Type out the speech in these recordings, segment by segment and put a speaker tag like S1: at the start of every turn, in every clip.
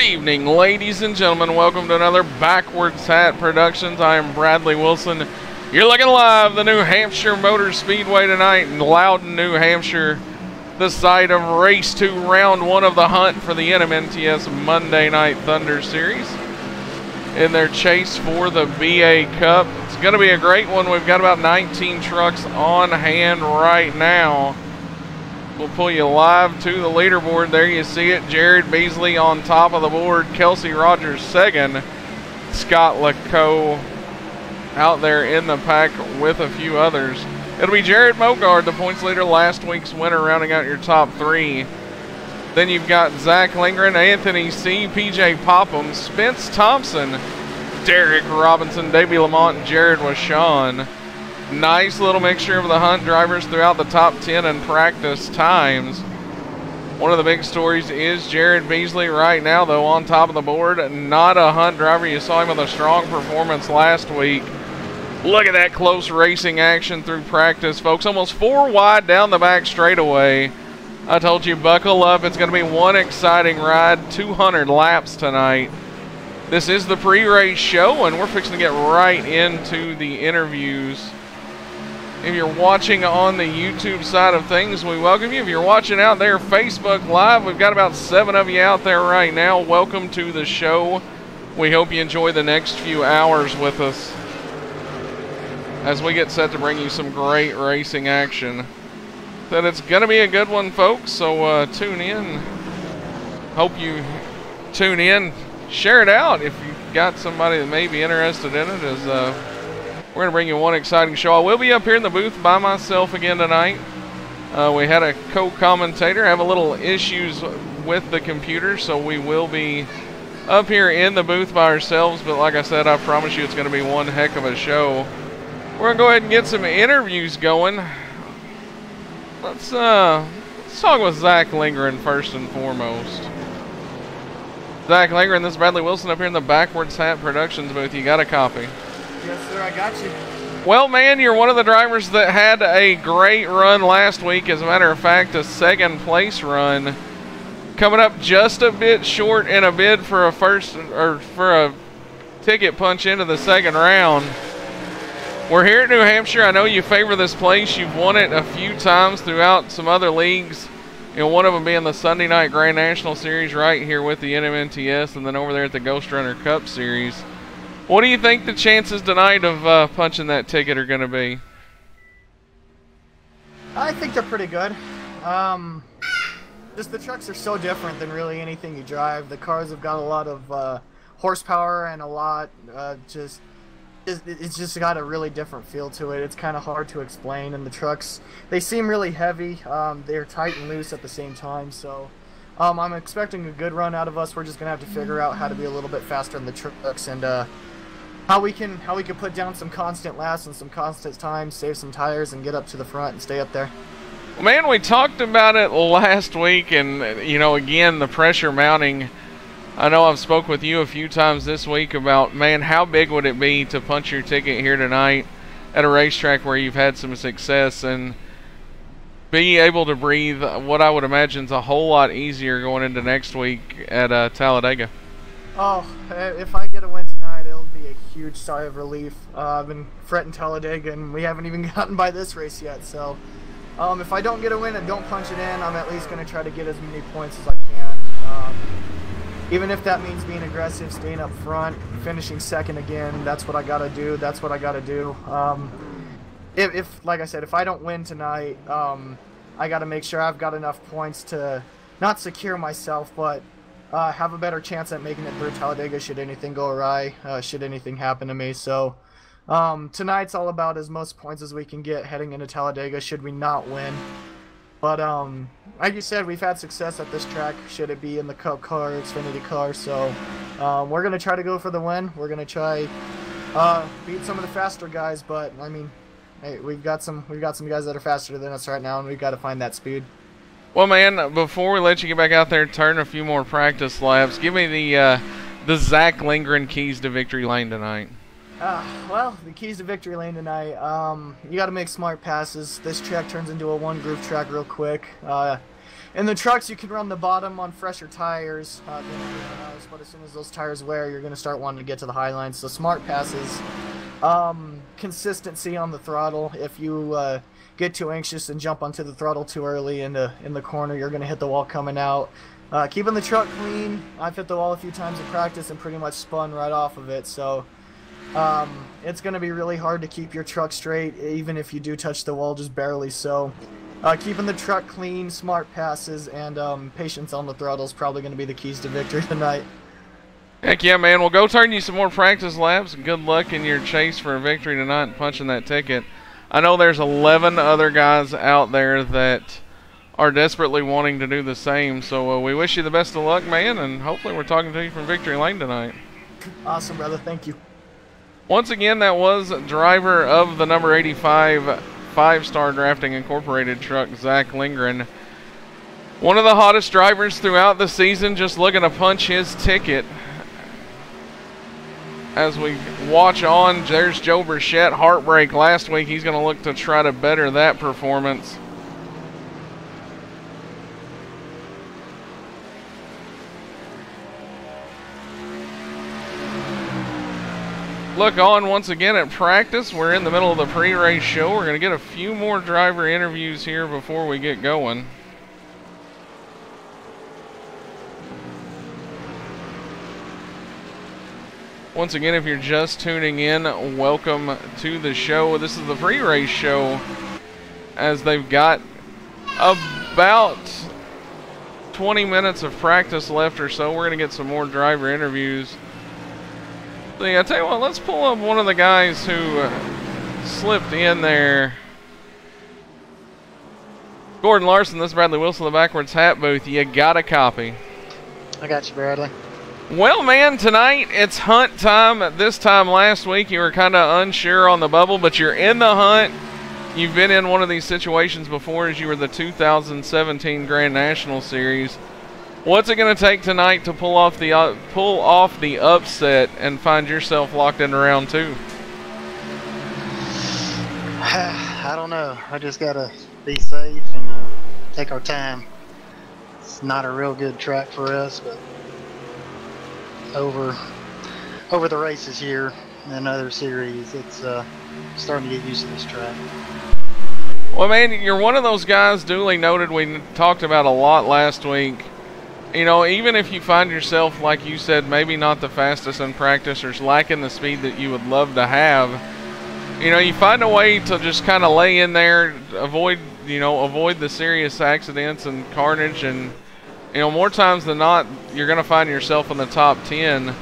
S1: Good evening, ladies and gentlemen. Welcome to another Backwards Hat Productions. I am Bradley Wilson. You're looking live the New Hampshire Motor Speedway tonight in Loudon, New Hampshire. The site of Race 2, Round 1 of the hunt for the NMNTS Monday Night Thunder Series in their chase for the BA Cup. It's going to be a great one. We've got about 19 trucks on hand right now. We'll pull you live to the leaderboard. There you see it. Jared Beasley on top of the board. Kelsey Rogers second. Scott Lacoe out there in the pack with a few others. It'll be Jared Mogard, the points leader, last week's winner, rounding out your top three. Then you've got Zach Lindgren, Anthony C., PJ Popham, Spence Thompson, Derek Robinson, Davey Lamont, and Jared Washon. Nice little mixture of the hunt drivers throughout the top 10 in practice times. One of the big stories is Jared Beasley right now, though, on top of the board. Not a hunt driver. You saw him with a strong performance last week. Look at that close racing action through practice, folks. Almost 4 wide down the back straightaway. I told you, buckle up. It's going to be one exciting ride. 200 laps tonight. This is the pre-race show, and we're fixing to get right into the interviews. If you're watching on the YouTube side of things, we welcome you. If you're watching out there Facebook Live, we've got about 7 of you out there right now. Welcome to the show. We hope you enjoy the next few hours with us as we get set to bring you some great racing action. That it's going to be a good one, folks, so tune in. Hope you tune in. Share it out if you've got somebody that may be interested in it, as we're going to bring you one exciting show. I will be up here in the booth by myself again tonight. We had a co-commentator have a little issues with the computer, so we will be up here in the booth by ourselves. But like I said, I promise you it's going to be one heck of a show. We're going to go ahead and get some interviews going. Let's talk with Zach Lindgren first and foremost. Zach Lindgren, this is Bradley Wilson up here in the Backwards Hat Productions booth. You got a copy?
S2: Yes, sir, I got you.
S1: Well, man, you're one of the drivers that had a great run last week. As a matter of fact, a second place run. Coming up just a bit short in a bid for a for a ticket punch into the second round. We're here at New Hampshire. I know you favor this place. You've won it a few times throughout some other leagues. You know, one of them being the Sunday Night Grand National Series right here with the NMNTS, and then over there at the Ghost Runner Cup Series. What do you think the chances tonight of punching that ticket are going to be?
S2: I think they're pretty good. Just the trucks are so different than really anything you drive. The cars have got a lot of horsepower and a lot it's just got a really different feel to it. It's kind of hard to explain. And the trucks, they seem really heavy. They're tight and loose at the same time. So I'm expecting a good run out of us. We're just going to have to figure out how to be a little bit faster in the trucks and how we can put down some constant laps and some constant time, save some tires, and get up to the front and stay up there.
S1: Well, man, we talked about it last week, and you know, again, the pressure mounting. I know I've spoke with you a few times this week about, man, how big would it be to punch your ticket here tonight at a racetrack where you've had some success and be able to breathe what I would imagine is a whole lot easier going into next week at Talladega. Oh,
S2: if I get a win tonight, it'll be a huge sigh of relief. I've been fretting Talladega, and we haven't even gotten by this race yet. So if I don't get a win and don't punch it in, I'm at least going to try to get as many points as I can. Even if that means being aggressive, staying up front, finishing second again, that's what I got to do. That's what I got to do. If like I said, if I don't win tonight, I got to make sure I've got enough points to not secure myself, but have a better chance at making it through Talladega should anything go awry, should anything happen to me. So tonight's all about as most points as we can get heading into Talladega should we not win. But like you said, we've had success at this track, should it be in the Cup car, Xfinity car. So we're going to try to go for the win. We're going to try beat some of the faster guys, but I mean, hey, we've got some guys that are faster than us right now, and we've got to find that speed.
S1: Well, man, before we let you get back out there and turn a few more practice laps, give me the Zach Lindgren keys to victory lane tonight.
S2: Well, the keys to victory lane tonight, you got to make smart passes. This track turns into a one-groove track real quick. In the trucks, you can run the bottom on fresher tires than everyone else, but as soon as those tires wear, you're going to start wanting to get to the high lines. So smart passes, consistency on the throttle. If you get too anxious and jump onto the throttle too early in the corner, you're going to hit the wall coming out. Keeping the truck clean. I've hit the wall a few times in practice and pretty much spun right off of it. So it's going to be really hard to keep your truck straight, even if you do touch the wall just barely. So keeping the truck clean, smart passes, and patience on the throttle is probably going to be the keys to victory tonight.
S1: Heck yeah, man. We'll go turn you some more practice laps, and good luck in your chase for a victory tonight and punching that ticket. I know there's 11 other guys out there that are desperately wanting to do the same, so we wish you the best of luck, man, and hopefully we're talking to you from Victory Lane tonight.
S2: Awesome, brother. Thank you.
S1: Once again, that was driver of the number 85 5-Star Drafting Incorporated truck, Zach Lindgren. One of the hottest drivers throughout the season, just looking to punch his ticket. As we watch on, there's Joe Burchett, heartbreak last week. He's going to look to try to better that performance. Look on once again at practice. We're in the middle of the pre-race show. We're going to get a few more driver interviews here before we get going. Once again, if you're just tuning in, welcome to the show. This is the pre-race show, as they've got about 20 minutes of practice left or so. We're going to get some more driver interviews. I tell you what, let's pull up one of the guys who slipped in there. Gordon Larson, this is Bradley Wilson, the Backwards Hat Booth. You got a copy.
S3: I got you, Bradley.
S1: Well, man, tonight it's hunt time. This time last week you were kind of unsure on the bubble, but you're in the hunt. You've been in one of these situations before, as you were the 2017 Grand National Series. What's it going to take tonight to pull off the upset and find yourself locked into round 2?
S3: I don't know. I just got to be safe and take our time. It's not a real good track for us, but over the races here and other series, it's starting to get used to this track.
S1: Well, man, you're one of those guys duly noted we talked about a lot last week. You know, even if you find yourself, like you said, maybe not the fastest in practice or lacking the speed that you would love to have, you know, you find a way to just kind of lay in there, avoid the serious accidents and carnage, and, you know, more times than not, you're going to find yourself in the top 10.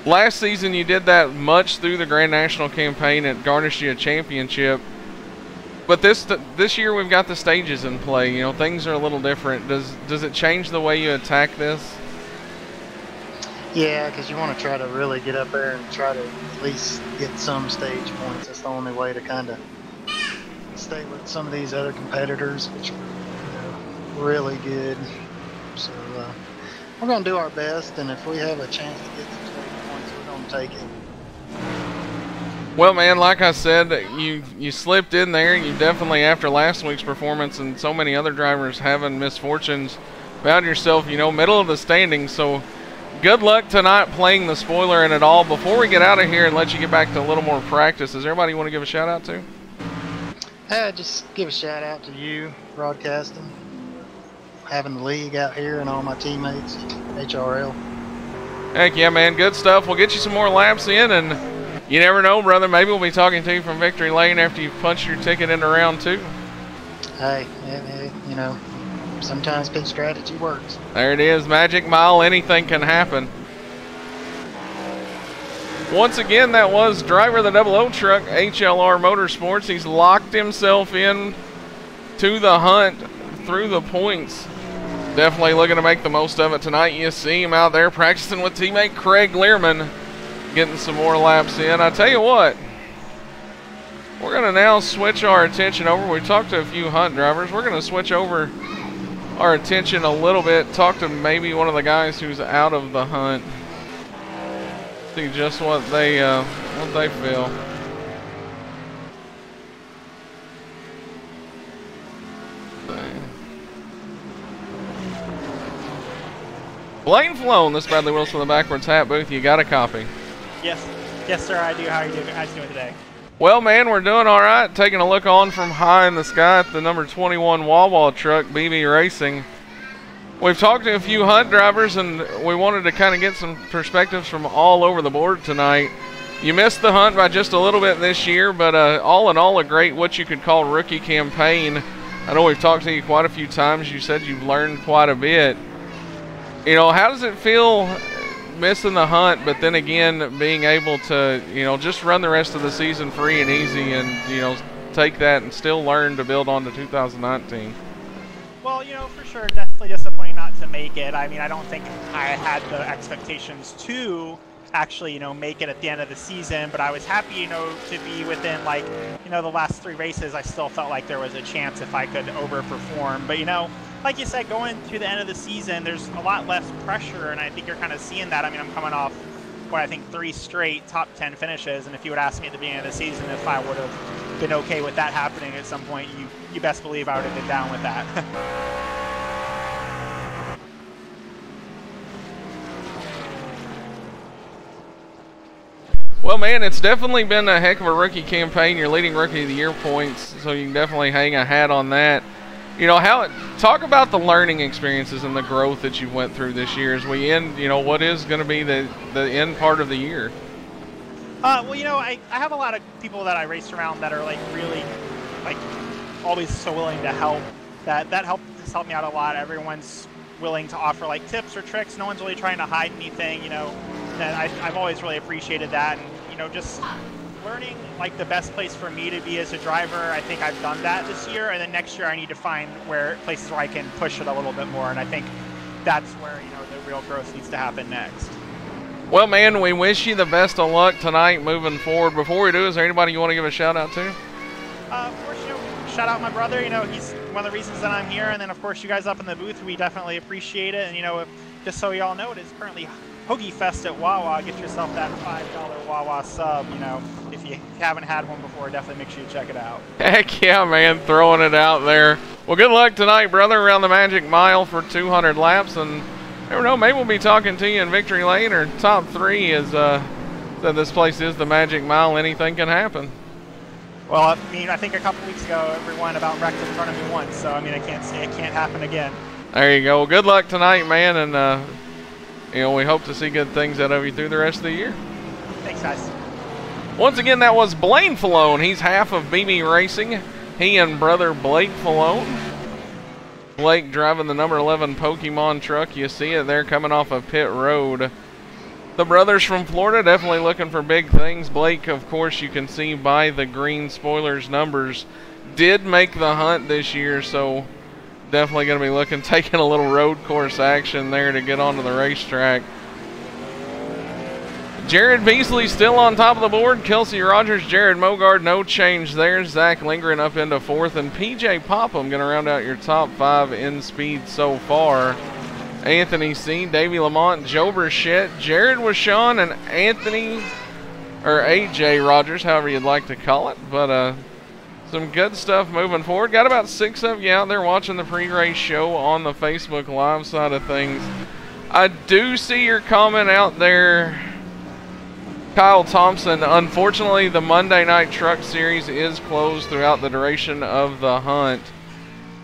S1: Last season, you did that much through the Grand National campaign. It garnished you a championship. But this year we've got the stages in play. You know, things are a little different. Does it change the way you attack this?
S3: Yeah, because you want to try to really get up there and try to at least get some stage points. That's the only way to kind of stay with some of these other competitors, which are really good. So we're going to do our best, and if we have a chance to get some stage points, we're going to take it.
S1: Well, man, like I said, you slipped in there. You definitely, after last week's performance and so many other drivers having misfortunes, found yourself, you know, middle of the standings. So good luck tonight playing the spoiler in it all. Before we get out of here and let you get back to a little more practice, is there anybody you want to give a shout out to?
S3: Just give a shout out to you, broadcasting, having the league out here, and all my teammates, HRL.
S1: Heck yeah, man, good stuff. We'll get you some more laps in, and you never know, brother. Maybe we'll be talking to you from Victory Lane after you've punched your ticket into round 2.
S3: Hey, you know, sometimes pit strategy works.
S1: There it is, Magic Mile. Anything can happen. Once again, that was driver of the 00 truck, HLR Motorsports. He's locked himself in to the hunt through the points. Definitely looking to make the most of it tonight. You see him out there practicing with teammate Craig Learman, getting some more laps in. I tell you what, we're going to now switch our attention over. We talked to a few hunt drivers. We're going to switch over our attention a little bit, talk to maybe one of the guys who's out of the hunt, see just what they feel. Blaine Flown, this is Bradley Wilson of the Backwards Hat Booth. You got a copy?
S4: Yes, sir, I do. How are you guys doing today?
S1: Well, man, we're doing all right. Taking a look on from high in the sky at the number 21 Wawa truck, BB Racing. We've talked to a few hunt drivers, and we wanted to kind of get some perspectives from all over the board tonight. You missed the hunt by just a little bit this year, but all in all, a great what you could call rookie campaign. I know we've talked to you quite a few times. You said you've learned quite a bit. You know, how does it feel missing the hunt, but then again being able to, you know, just run the rest of the season free and easy and, you know, take that and still learn to build on to 2019?
S4: Well, you know, for sure, definitely disappointing not to make it. I mean, I don't think I had the expectations to actually, you know, make it at the end of the season, but I was happy, you know, to be within, like, you know, the last 3 races. I still felt like there was a chance if I could overperform, but, you know, like you said, going to the end of the season, there's a lot less pressure, and I think you're kind of seeing that. I mean, I'm coming off, what, I think 3 straight top 10 finishes, and if you would ask me at the beginning of the season if I would have been okay with that happening at some point, you best believe I would have been down with that.
S1: Well, man, it's definitely been a heck of a rookie campaign. You're leading Rookie of the Year points, so you can definitely hang a hat on that. You know, talk about the learning experiences and the growth that you went through this year as we end, you know, what is going to be the end part of the year.
S4: Well, you know, I have a lot of people that I race around that are, like, really, like, always so willing to help. That has helped me out a lot. Everyone's willing to offer, like, tips or tricks. No one's really trying to hide anything, you know. And I've always really appreciated that. And, you know, just learning, like, the best place for me to be as a driver. I think I've done that this year. And then next year I need to find places where I can push it a little bit more. And I think that's where, you know, the real growth needs to happen next.
S1: Well, man, we wish you the best of luck tonight moving forward. Before we do, is there anybody you want to give a shout out to?
S4: Of course, you know, shout out my brother. You know, he's one of the reasons that I'm here. And then, of course, you guys up in the booth, we definitely appreciate it. And, you know, just so y'all know, it is currently Hoagie Fest at Wawa. Get yourself that $5 Wawa sub. You know, if you haven't had one before, definitely make sure you check it out. Heck
S1: yeah, man, throwing it out there. Well, good luck tonight, brother, around the Magic Mile for 200 laps. And never know, maybe we'll be talking to you in Victory Lane or Top 3 as that this place is the Magic Mile. Anything can happen.
S4: Well, I mean, I think a couple weeks ago, everyone about wrecked in front of me once. So, I mean, I can't say it can't happen again.
S1: There you go. Well, good luck tonight, man. And, you know, we hope to see good things out of you through the rest of the year.
S4: Thanks, guys.
S1: Once again, that was Blaine Falone. He's half of BB Racing. He and brother Blake Falone. Blake driving the number 11 Pokemon truck. You see it there coming off of pit road. The brothers from Florida definitely looking for big things. Blake, of course, you can see by the green spoilers numbers, did make the hunt this year, so definitely going to be looking, taking a little road course action there to get onto the racetrack. Jared Beasley still on top of the board. Kelsey Rogers, Jared Mogard, no change there. Zach Lindgren up into 4th, and PJ Popham going to round out your top 5 in speed so far. Anthony C., Davey Lamont, Joe Burchett, Jared Washon, and Anthony, or AJ Rogers, however you'd like to call it. But some good stuff moving forward. Got about 6 of you out there watching the pre-race show on the Facebook Live side of things. I do see your comment out there, Kyle Thompson. Unfortunately, the Monday Night Truck Series is closed throughout the duration of the hunt.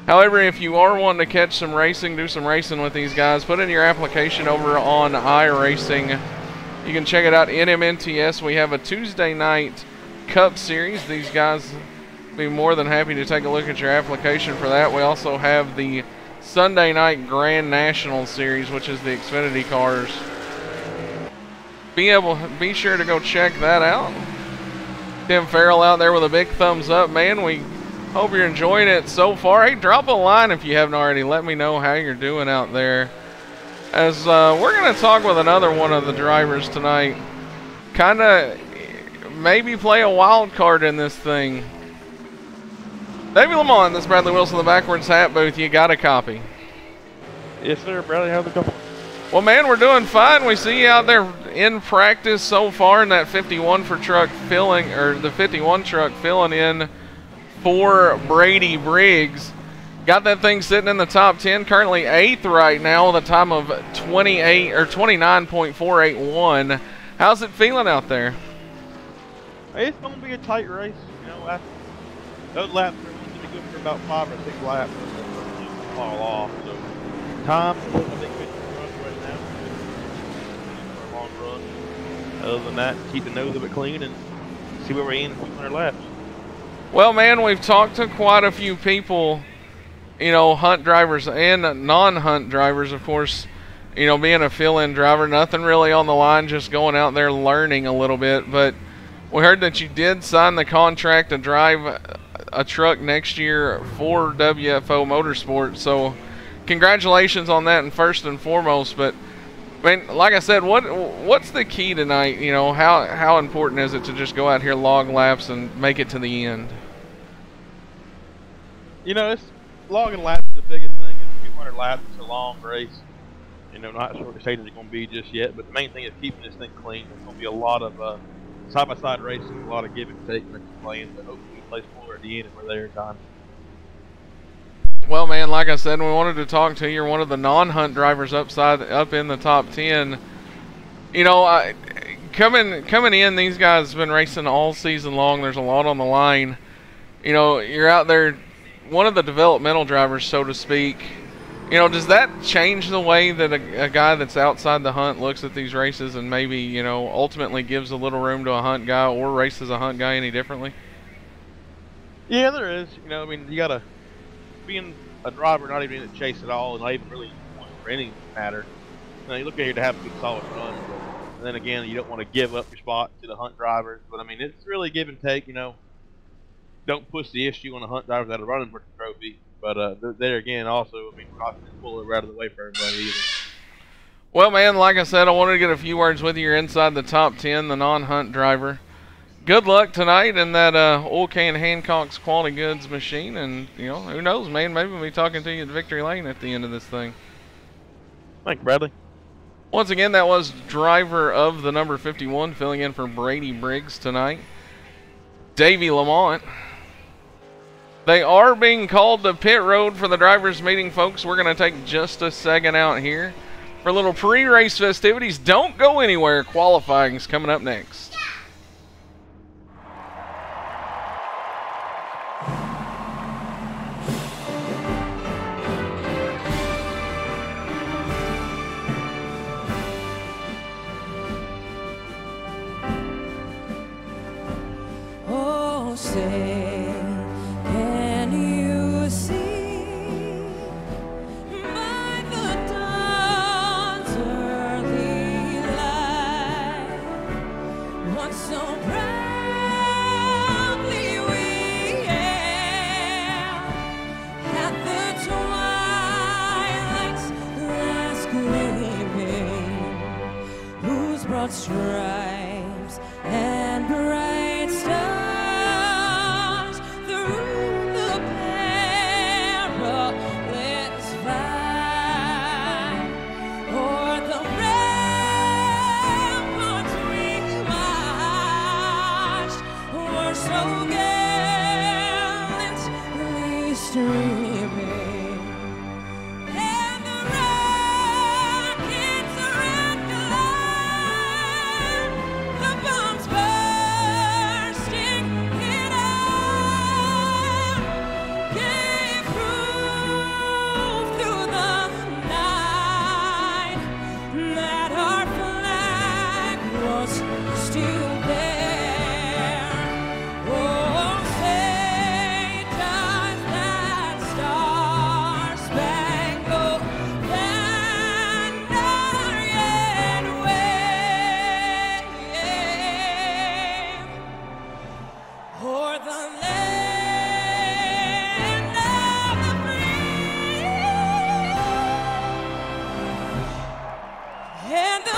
S1: However, if you are wanting to catch some racing, do some racing with these guys, put in your application over on iRacing. You can check it out, NMNTS. We have a Tuesday night Cup Series. These guys will be more than happy to take a look at your application for that. We also have the Sunday night Grand National Series, which is the Xfinity cars. Be sure to go check that out. Tim Farrell out there with a big thumbs up, man. We hope you're enjoying it so far. Hey, drop a line if you haven't already. Let me know how you're doing out there. As we're going to talk with another one of the drivers tonight. Kind of maybe play a wild card in this thing. Davey Lamont, this is Bradley Wilson of the Backwards Hat Booth. You got a copy?
S5: Yes, sir. Bradley, how's it going?
S1: Well, man, we're doing fine. We see you out there in practice so far in that 51 truck filling in for Brady Briggs. Got that thing sitting in the top 10, currently 8th right now with a time of 29.481. How's it feeling out there?
S5: It's going to be a tight race. You know, after those laps are going to be good for about 5 or 6 laps, and then they'll fall off. So, time, I think, good run right now. For a long run. Other than that, keep the nose of it clean and see where we end in 200 laps.
S1: Well, man, we've talked to quite a few people, you know, hunt drivers and non-hunt drivers, of course. You know, being a fill-in driver, nothing really on the line, just going out there learning a little bit. But we heard that you did sign the contract to drive a truck next year for WFO Motorsports. So congratulations on that, and first and foremost. But I mean, like I said, what's the key tonight? You know, how important is it to just go out here, log laps, and make it to the end?
S5: You know, it's logging laps is the biggest thing. It's 200 laps. It's a long race. You know, not sure what the stage is going to be just yet, but the main thing is keeping this thing clean. There's going to be a lot of side-by-side racing, a lot of give and take when you're playing, but hopefully we play smaller at the end and we're there in time.
S1: Well, man, like I said, we wanted to talk to you. You're one of the non-hunt drivers up in the top 10. You know, coming in, these guys have been racing all season long. There's a lot on the line. You know, you're out there, one of the developmental drivers, so to speak. You know, does that change the way that a guy that's outside the hunt looks at these races and maybe, you know, ultimately gives a little room to a hunt guy or races a hunt guy any differently?
S5: Yeah, there is. You know, I mean, you got to, being a driver, not even in the chase at all, and not even really for any matter. You know, you look at here to have a good solid run. And then again, you don't want to give up your spot to the hunt drivers. But I mean, it's really give and take, you know. Don't push the issue on the hunt drivers that are running for the trophy. But there again, also, I mean, we're not going to pull it out of the way for everybody either.
S1: Well, man, like I said, I wanted to get a few words with you. You're inside the top 10, the non-hunt driver. Good luck tonight in that Oil Can Hancock's Quality Goods machine. And, you know, who knows, man, maybe we'll be talking to you at Victory Lane at the end of this thing.
S5: Thank you, Bradley.
S1: Once again, that was driver of the number 51, filling in for Brady Briggs tonight, Davey Lamont. They are being called to pit road for the drivers' meeting, folks. We're going to take just a second out here for a little pre-race festivities. Don't go anywhere. Qualifying's coming up next.
S6: Oh, say, can you see by the dawn's early light what so proudly we hailed at the twilight's last gleaming, whose broad stripes and bright stars through the perilous fight, o'er the ramparts we marched, were so gallantly streaming, and the rockets red glare, the bombs bursting in air, gave proof through the night that our flag was still there. Oh, say does that star-spangled banner yet wave o'er the land of the free and the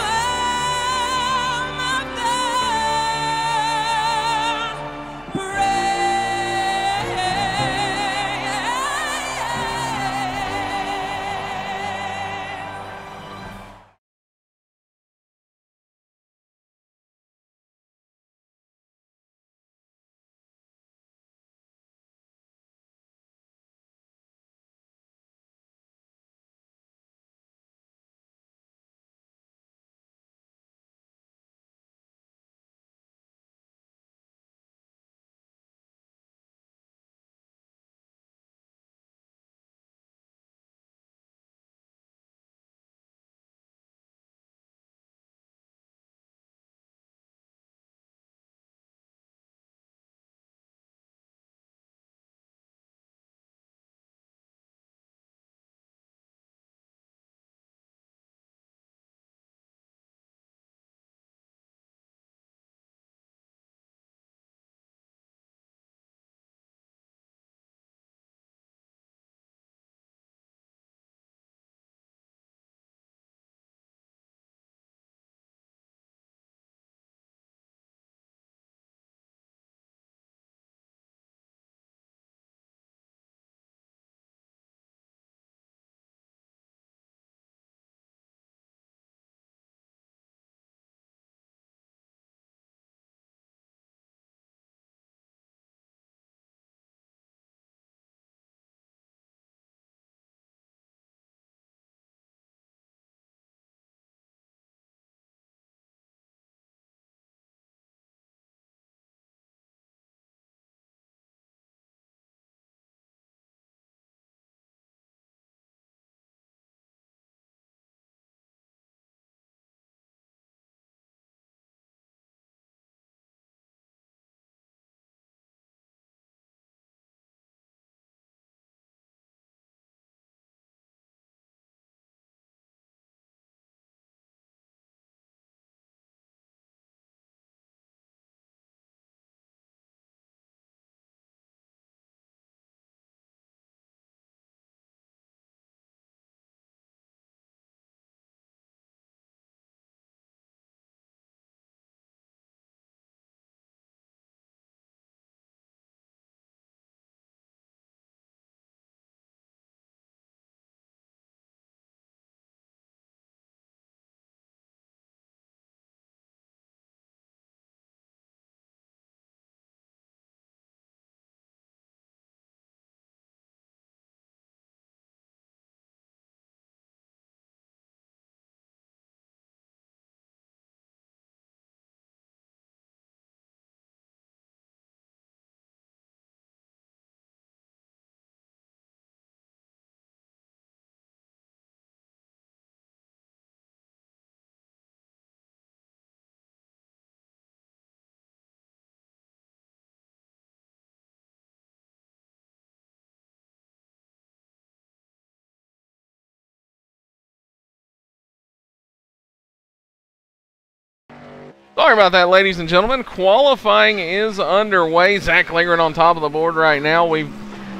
S1: Sorry about that, ladies and gentlemen. Qualifying is underway. Zach Lingren on top of the board right now. We've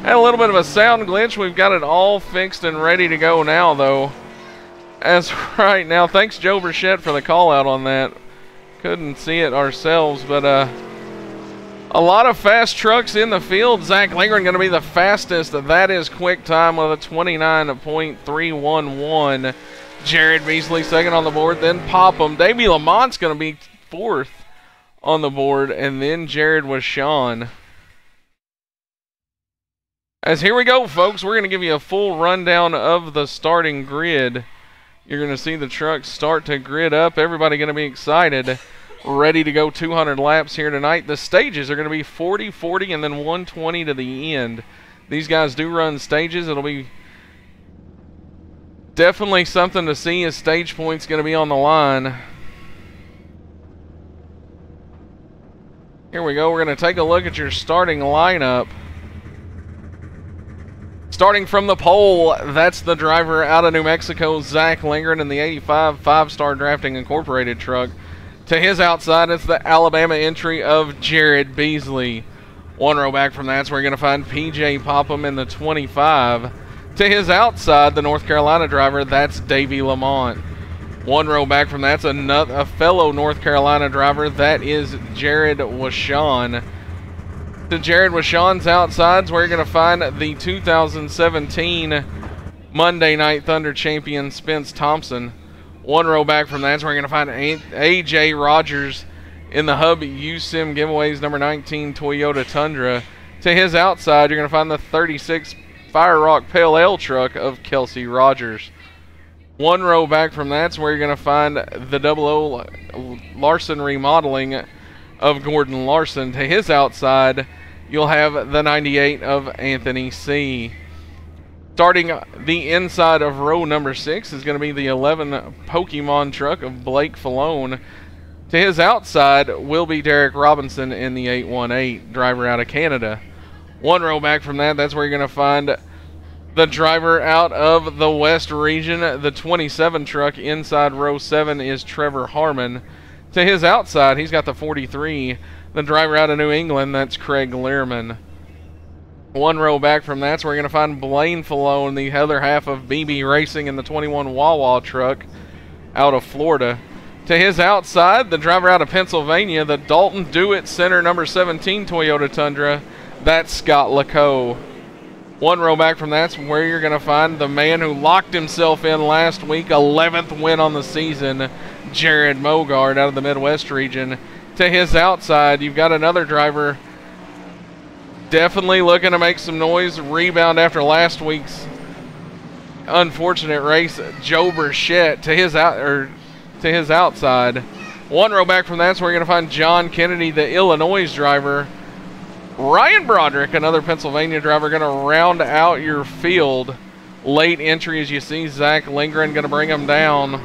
S1: had a little bit of a sound glitch. We've got it all fixed and ready to go now, though. As right now, thanks Joe Burchett for the call out on that. Couldn't see it ourselves, but a lot of fast trucks in the field. Zach Lingren going to be the fastest. That is quick time with a 29.311. Jared Beasley second on the board, then Popham. Davey Lamont's going to be fourth on the board, and then Jared Washon. As here we go, folks, we're going to give you a full rundown of the starting grid. You're going to see the trucks start to grid up. Everybody going to be excited, ready to go 200 laps here tonight. The stages are going to be 40, 40, and then 120 to the end. These guys do run stages. It'll be definitely something to see as stage points going to be on the line. Here we go. We're going to take a look at your starting lineup. Starting from the pole, that's the driver out of New Mexico, Zach Lingren, in the 85 5-Star Drafting Incorporated truck. To his outside, it's the Alabama entry of Jared Beasley. One row back from that's where you're going to find PJ Popham in the 25. To his outside, the North Carolina driver, that's Davey Lamont. One row back from that's a fellow North Carolina driver, that is Jared Washon. To Jared Washon's outsides, where you're going to find the 2017 Monday Night Thunder champion, Spence Thompson. One row back from that's where you're going to find AJ Rogers in the Hub USIM Giveaways number 19 Toyota Tundra. To his outside, you're going to find the 36 Fire Rock Pale Ale truck of Kelsey Rogers. One row back from that's where you're going to find the 00 Larson remodeling of Gordon Larson. To his outside, you'll have the 98 of Anthony C. Starting the inside of row number 6 is going to be the 11 Pokemon truck of Blake Falone. To his outside will be Derek Robinson in the 818, driver out of Canada. One row back from that's where you're going to find the driver out of the West region. The 27 truck inside row 7 is Trevor Harmon. To his outside, he's got the 43. The driver out of New England, that's Craig Learman. One row back from that's where you're going to find Blaine Falone, the other half of BB Racing in the 21 Wawa truck out of Florida. To his outside, the driver out of Pennsylvania, the Dalton Dewitt Center number 17 Toyota Tundra, that's Scott Lacoe. One row back from that's where you're going to find the man who locked himself in last week, 11th win on the season, Jared Mogard out of the Midwest region. To his outside, you've got another driver definitely looking to make some noise, rebound after last week's unfortunate race, Joe Burchett. To his outside. One row back from that's where you're going to find John Kennedy, the Illinois driver. Ryan Broderick, another Pennsylvania driver, going to round out your field. Late entry, as you see, Zach Lingren going to bring him down.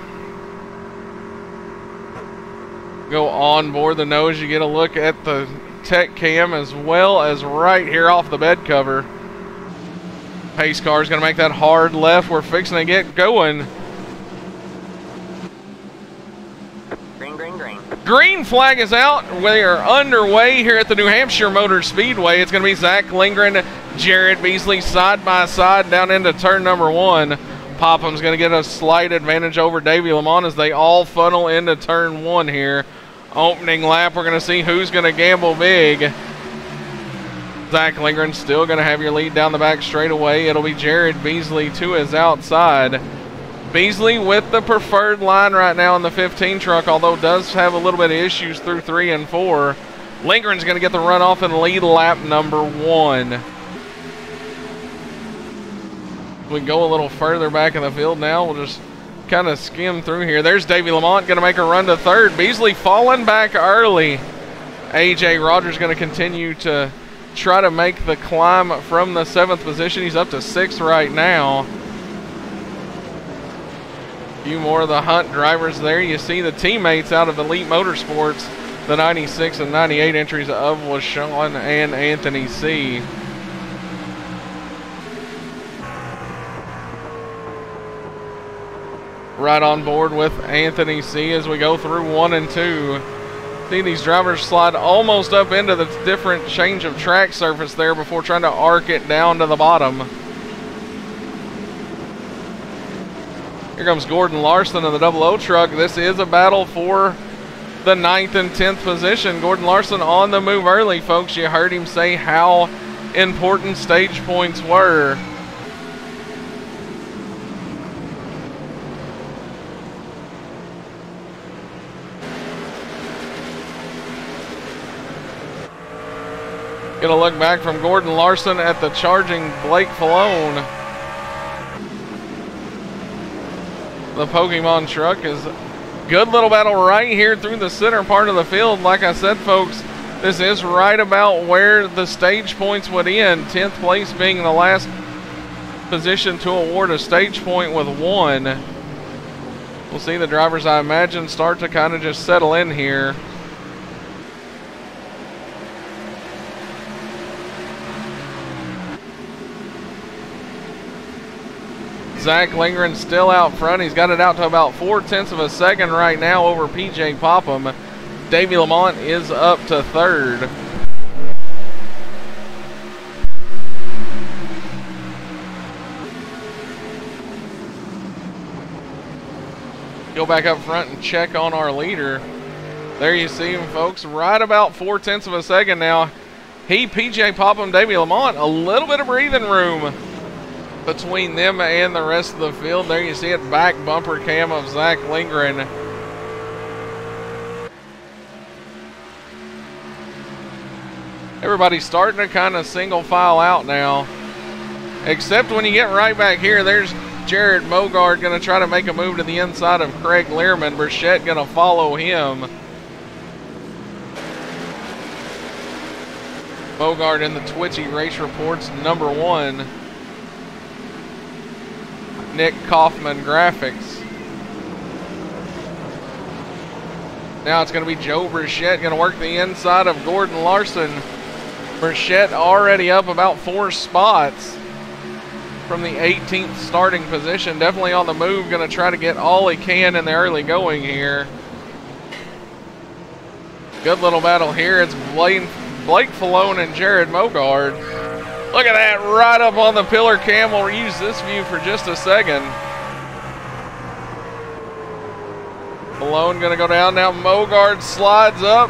S1: Go on board the nose, you get a look at the tech cam as well as right here off the bed cover. Pace car is going to make that hard left. We're fixing to get going. Green flag is out. We are underway here at the New Hampshire Motor Speedway. It's going to be Zach Lingren, Jared Beasley side by side down into turn number 1. Popham's going to get a slight advantage over Davey Lamont as they all funnel into turn 1 here. Opening lap, we're going to see who's going to gamble big. Zach Lingren still going to have your lead down the back straightaway. It'll be Jared Beasley to his outside. Beasley with the preferred line right now in the 15 truck, although does have a little bit of issues through 3 and 4. Lingren's going to get the runoff and lead lap number 1. We go a little further back in the field now. We'll just kind of skim through here. There's Davey Lamont going to make a run to third. Beasley falling back early. AJ Rogers going to continue to try to make the climb from the 7th position. He's up to 6th right now. A few more of the Hunt drivers there. You see the teammates out of Elite Motorsports, the 96 and 98 entries of Washon and Anthony C. Right on board with Anthony C as we go through 1 and 2. See these drivers slide almost up into the different change of track surface there before trying to arc it down to the bottom. Here comes Gordon Larson in the 00 truck. This is a battle for the 9th and 10th position. Gordon Larson on the move early, folks. You heard him say how important stage points were. Get a look back from Gordon Larson at the charging Blake Falone. The Pokemon truck is good little battle right here through the center part of the field. Like I said, folks, this is right about where the stage points would end. 10th place being the last position to award a stage point with 1. We'll see the drivers, I imagine, start to kind of just settle in here. Zach Lindgren still out front. He's got it out to about 0.4 of a second right now over PJ Popham. Davey Lamont is up to 3rd. Go back up front and check on our leader. There you see him, folks, right about 0.4 of a second now. PJ Popham, Davey Lamont, a little bit of breathing room between them and the rest of the field. There you see it, back bumper cam of Zach Lindgren. Everybody's starting to kind of single file out now, except when you get right back here. There's Jared Mogard going to try to make a move to the inside of Craig Learman. Burchett going to follow him. Mogard in the Twitchy Race Reports #1. Nick Kaufman Graphics. Now it's going to be Joe Burchett going to work the inside of Gordon Larson. Burchett already up about 4 spots from the 18th starting position. Definitely on the move, going to try to get all he can in the early going here. Good little battle here. It's Blake Falone and Jared Mogard. Look at that, right up on the pillar cam. We'll use this view for just a second. Malone gonna go down now. Mogard slides up.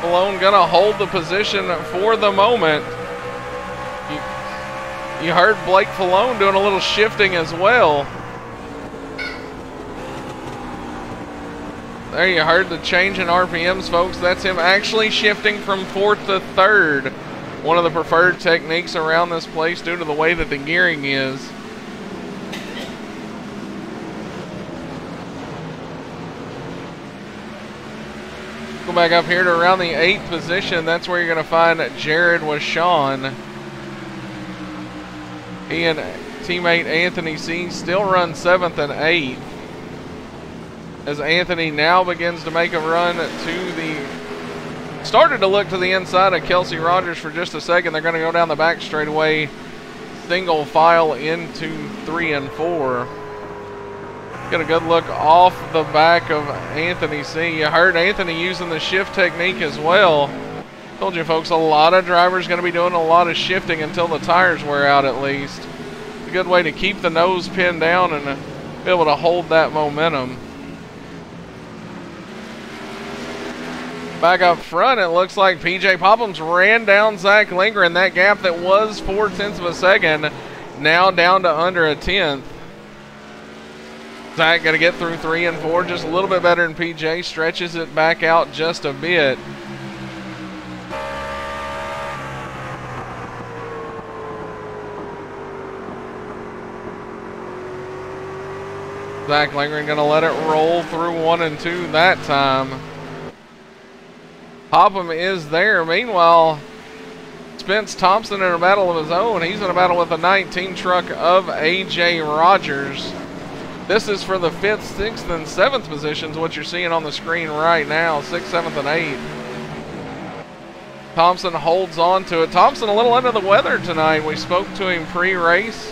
S1: Malone gonna hold the position for the moment. You heard Blake Falone doing a little shifting as well. There you heard the change in RPMs, folks. That's him actually shifting from 4th to 3rd. One of the preferred techniques around this place due to the way that the gearing is. Go back up here to around the 8th position. That's where you're going to find Jared Washon. He and teammate Anthony C. still run 7th and 8th. As Anthony now begins to make a run to the... Started to look to the inside of Kelsey Rogers for just a second. They're going to go down the back straightaway, single file into 3 and 4. Get a good look off the back of Anthony C. You heard Anthony using the shift technique as well. Told you folks, a lot of drivers going to be doing a lot of shifting until the tires wear out at least. It's a good way to keep the nose pinned down and be able to hold that momentum. Back up front, it looks like PJ Popham's ran down Zach Lindgren. That gap that was 0.4 of a second, now down to under a 10th. Zach got to get through 3 and 4, just a little bit better than PJ, stretches it back out just a bit. Zach Lindgren going to let it roll through 1 and 2 that time. Popham is there. Meanwhile, Spence Thompson in a battle of his own. He's in a battle with the 19 truck of AJ Rogers. This is for the 5th, 6th, and 7th positions, what you're seeing on the screen right now, 6th, 7th, and 8th. Thompson holds on to it. Thompson a little under the weather tonight. We spoke to him pre-race.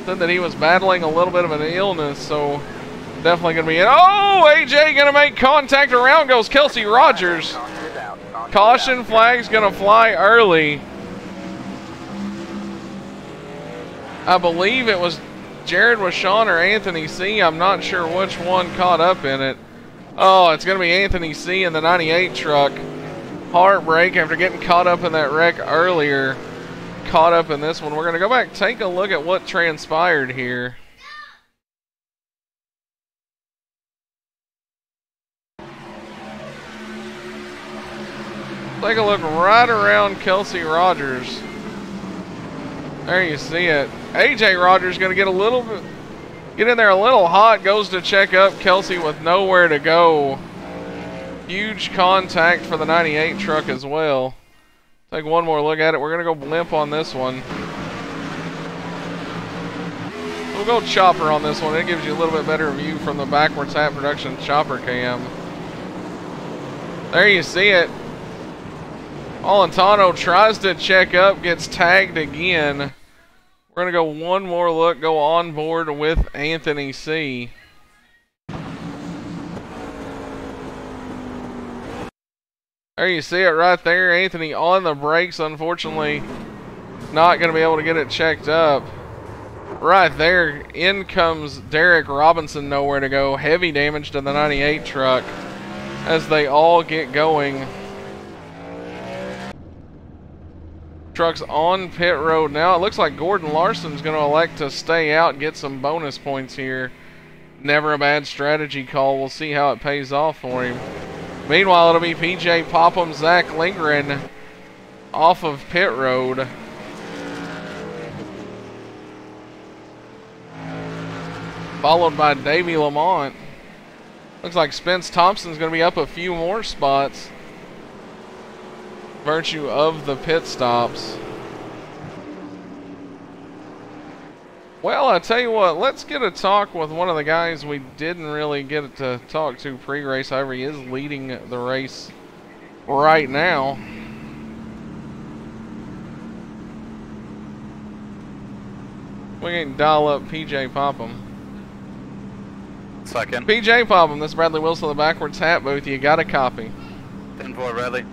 S1: Said that he was battling a little bit of an illness, so Definitely going to be in. Oh, AJ going to make contact. Around goes Kelsey Rogers. Caution flag's going to fly early. I believe it was Jared Washawn or Anthony C. I'm not sure which one caught up in it. Oh, it's going to be Anthony C. in the 98 truck. Heartbreak after getting caught up in that wreck earlier. Caught up in this one. We're going to go back, take a look at what transpired here. Take a look right around Kelsey Rogers. There you see it. AJ Rogers going to get a little bit, get in there a little hot, goes to check up Kelsey with nowhere to go. Huge contact for the 98 truck as well. Take one more look at it. We're going to go blimp on this one. We'll go chopper on this one. It gives you a little bit better view from the backwards hat production chopper cam. There you see it. Olentano tries to check up, gets tagged again. We're going to go one more look, go on board with Anthony C. There you see it right there. Anthony on the brakes, unfortunately not going to be able to get it checked up. Right there, in comes Derek Robinson, nowhere to go. Heavy damage to the 98 truck as they all get going. Trucks on pit road now. It looks like Gordon Larson's going to elect to stay out and get some bonus points here. Never a bad strategy call. We'll see how it pays off for him. Meanwhile, it'll be PJ Popham, Zach Lindgren off of pit road. Followed by Davey Lamont. Looks like Spence Thompson's going to be up a few more spots. Virtue of the pit stops. Well, I tell you what, let's get a talk with one of the guys we didn't really get to talk to pre-race. However, he is leading the race right now. We can dial up PJ Popham.
S7: Second.
S1: PJ Popham, this is Bradley Wilson of the Backwards Hat Booth. You got a copy.
S7: 10-4, Bradley.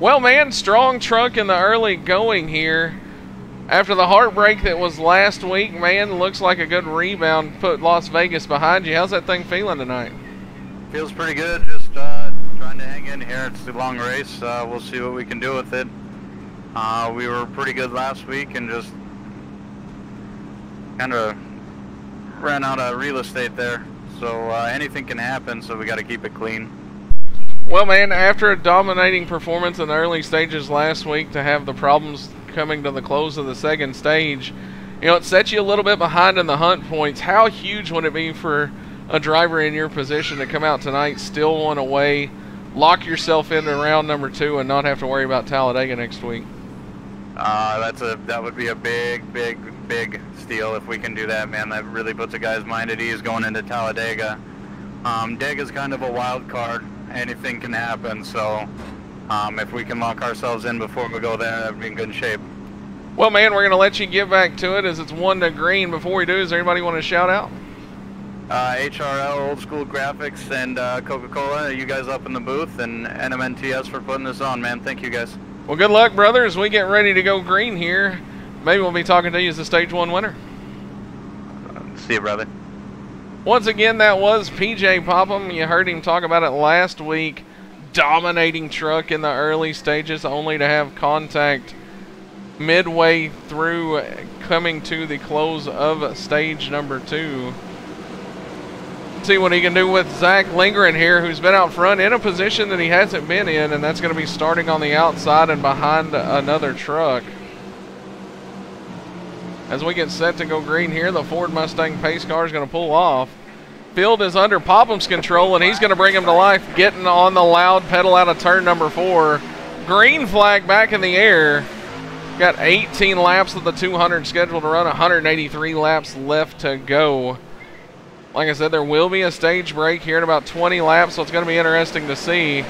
S1: Well, man, strong truck in the early going here. After the heartbreak that was last week, man, looks like a good rebound. Put Las Vegas behind you. How's that thing feeling tonight?
S7: Feels pretty good. Just trying to hang in here. It's a long race. We'll see what we can do with it. We were pretty good last week and just kind of ran out of real estate there. So anything can happen, so we got to keep it clean.
S1: Well, man, after a dominating performance in the early stages last week, to have the problems coming to the close of the second stage, you know, it sets you a little bit behind in the hunt points. How huge would it be for a driver in your position to come out tonight, steal one away, lock yourself into round number 2, and not have to worry about Talladega next week?
S7: That would be a big steal if we can do that, man. That really puts a guy's mind at ease going into Talladega. Dega's kind of a wild card. Anything can happen, so if we can lock ourselves in before we go there, that would be in good shape.
S1: Well, man, we're going to let you get back to it as it's 1 to green. Before we do, is there anybody want to shout out?
S7: HRL, Old School Graphics, and Coca-Cola, you guys up in the booth, and NMNTS for putting this on, man. Thank you, guys.
S1: Well, good luck, brother, as we get ready to go green here. Maybe we'll be talking to you as the Stage 1 winner.
S7: See you, brother.
S1: Once again, that was PJ Popham. You heard him talk about it last week. Dominating truck in the early stages, only to have contact midway through, coming to the close of stage number 2. See what he can do with Zach Lindgren here, who's been out front in a position that he hasn't been in, and that's going to be starting on the outside and behind another truck. As we get set to go green here, the Ford Mustang pace car is going to pull off. Field is under Popham's control, and he's going to bring him to life, getting on the loud pedal out of turn number 4. Green flag back in the air. Got 18 laps of the 200 scheduled to run, 183 laps left to go. Like I said, there will be a stage break here in about 20 laps, so it's going to be interesting to see.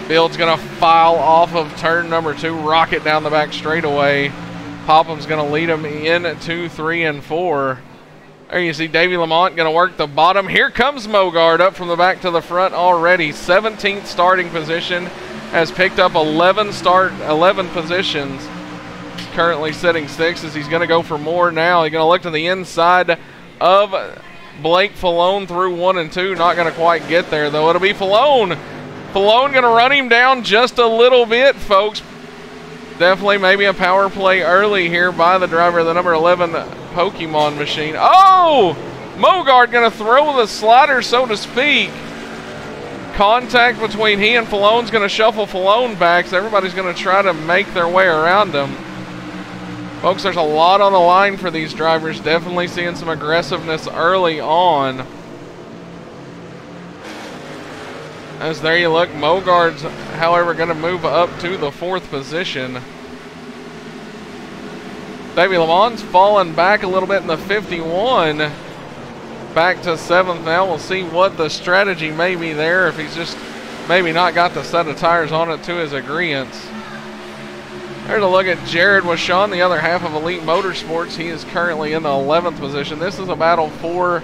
S1: Field's going to file off of turn number 2, rocket down the back straightaway. Popham's going to lead him in 2, 3, and 4. There you see Davey Lamont going to work the bottom. Here comes Mogard up from the back to the front already. 17th starting position. Has picked up 11 positions. Currently sitting 6th as he's going to go for more now. He's going to look to the inside of Blake Falone through 1 and 2. Not going to quite get there, though. It'll be Falone. Falone going to run him down just a little bit, folks. Definitely maybe a power play early here by the driver of the number 11 Pokemon machine. Oh! Mogard going to throw the slider, so to speak. Contact between he and Falone's going to shuffle Falone back, so everybody's going to try to make their way around him. Folks, there's a lot on the line for these drivers. Definitely seeing some aggressiveness early on. As there you look, Mogard's, however, going to move up to the 4th position. Davey Lamont's fallen back a little bit in the 51. Back to 7th now. We'll see what the strategy may be there, if he's just maybe not got the set of tires on it to his agreeance. There's a look at Jared Washon, the other half of Elite Motorsports. He is currently in the 11th position. This is a battle for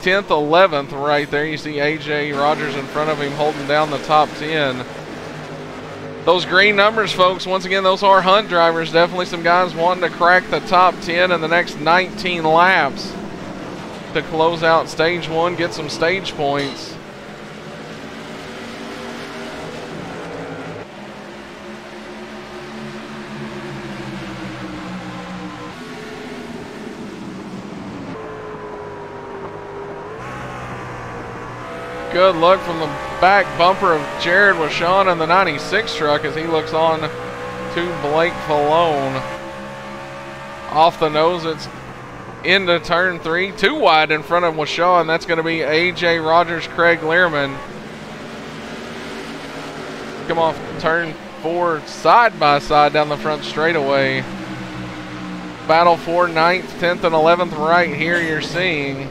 S1: 10th, 11th right there. You see AJ Rogers in front of him holding down the top 10. Those green numbers, folks, once again, those are Hunt drivers. Definitely some guys wanting to crack the top 10 in the next 19 laps to close out stage 1, get some stage points. Good look from the back bumper of Jared Washon in the 96 truck as he looks on to Blake Falone. Off the nose, it's into turn 3. Too wide in front of Washon. That's going to be AJ Rogers, Craig Learman. Come off turn 4 side by side down the front straightaway. Battle for 9th, 10th, and 11th right here you're seeing.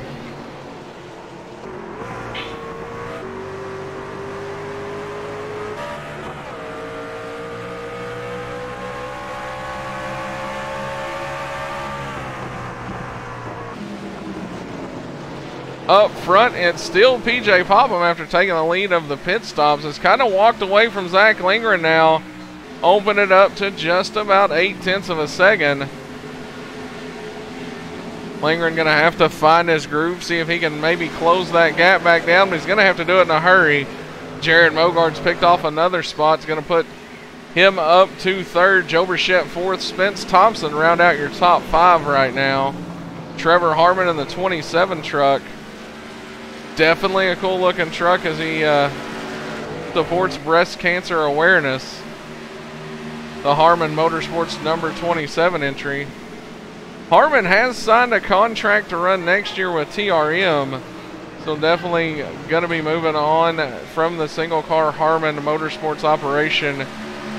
S1: Up front, it's still PJ Popham after taking the lead of the pit stops. It's kind of walked away from Zach Lingren now. Open it up to just about 0.8 of a second. Lingren going to have to find his groove, see if he can maybe close that gap back down, but he's going to have to do it in a hurry. Jared Mogard's picked off another spot. It's going to put him up to 3rd. Joe Burchett 4th. Spence Thompson round out your top 5 right now. Trevor Harmon in the 27 truck. Definitely a cool looking truck as he supports breast cancer awareness. The Harmon Motorsports number 27 entry. Harmon has signed a contract to run next year with TRM. So definitely going to be moving on from the single car Harmon Motorsports operation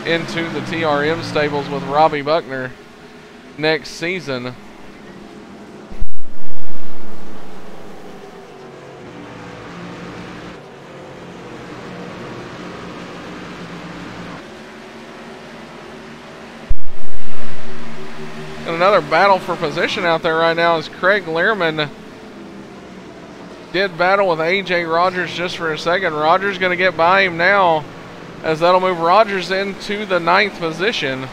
S1: into the TRM stables with Robbie Buckner next season. Another battle for position out there right now as Craig Learman did battle with AJ Rogers just for a second. Rogers going to get by him now as that'll move Rogers into the 9th position.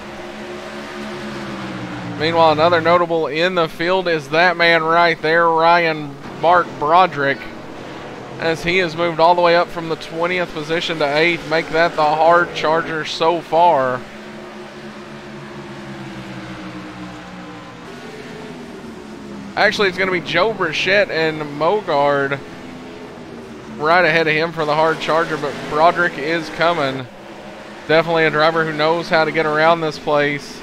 S1: Meanwhile, another notable in the field is that man right there, Ryan Mark Broderick, as he has moved all the way up from the 20th position to 8th. Make that the hard charger so far. Actually, it's going to be Joe Burchett and Mogard right ahead of him for the hard charger, but Broderick is coming. Definitely a driver who knows how to get around this place.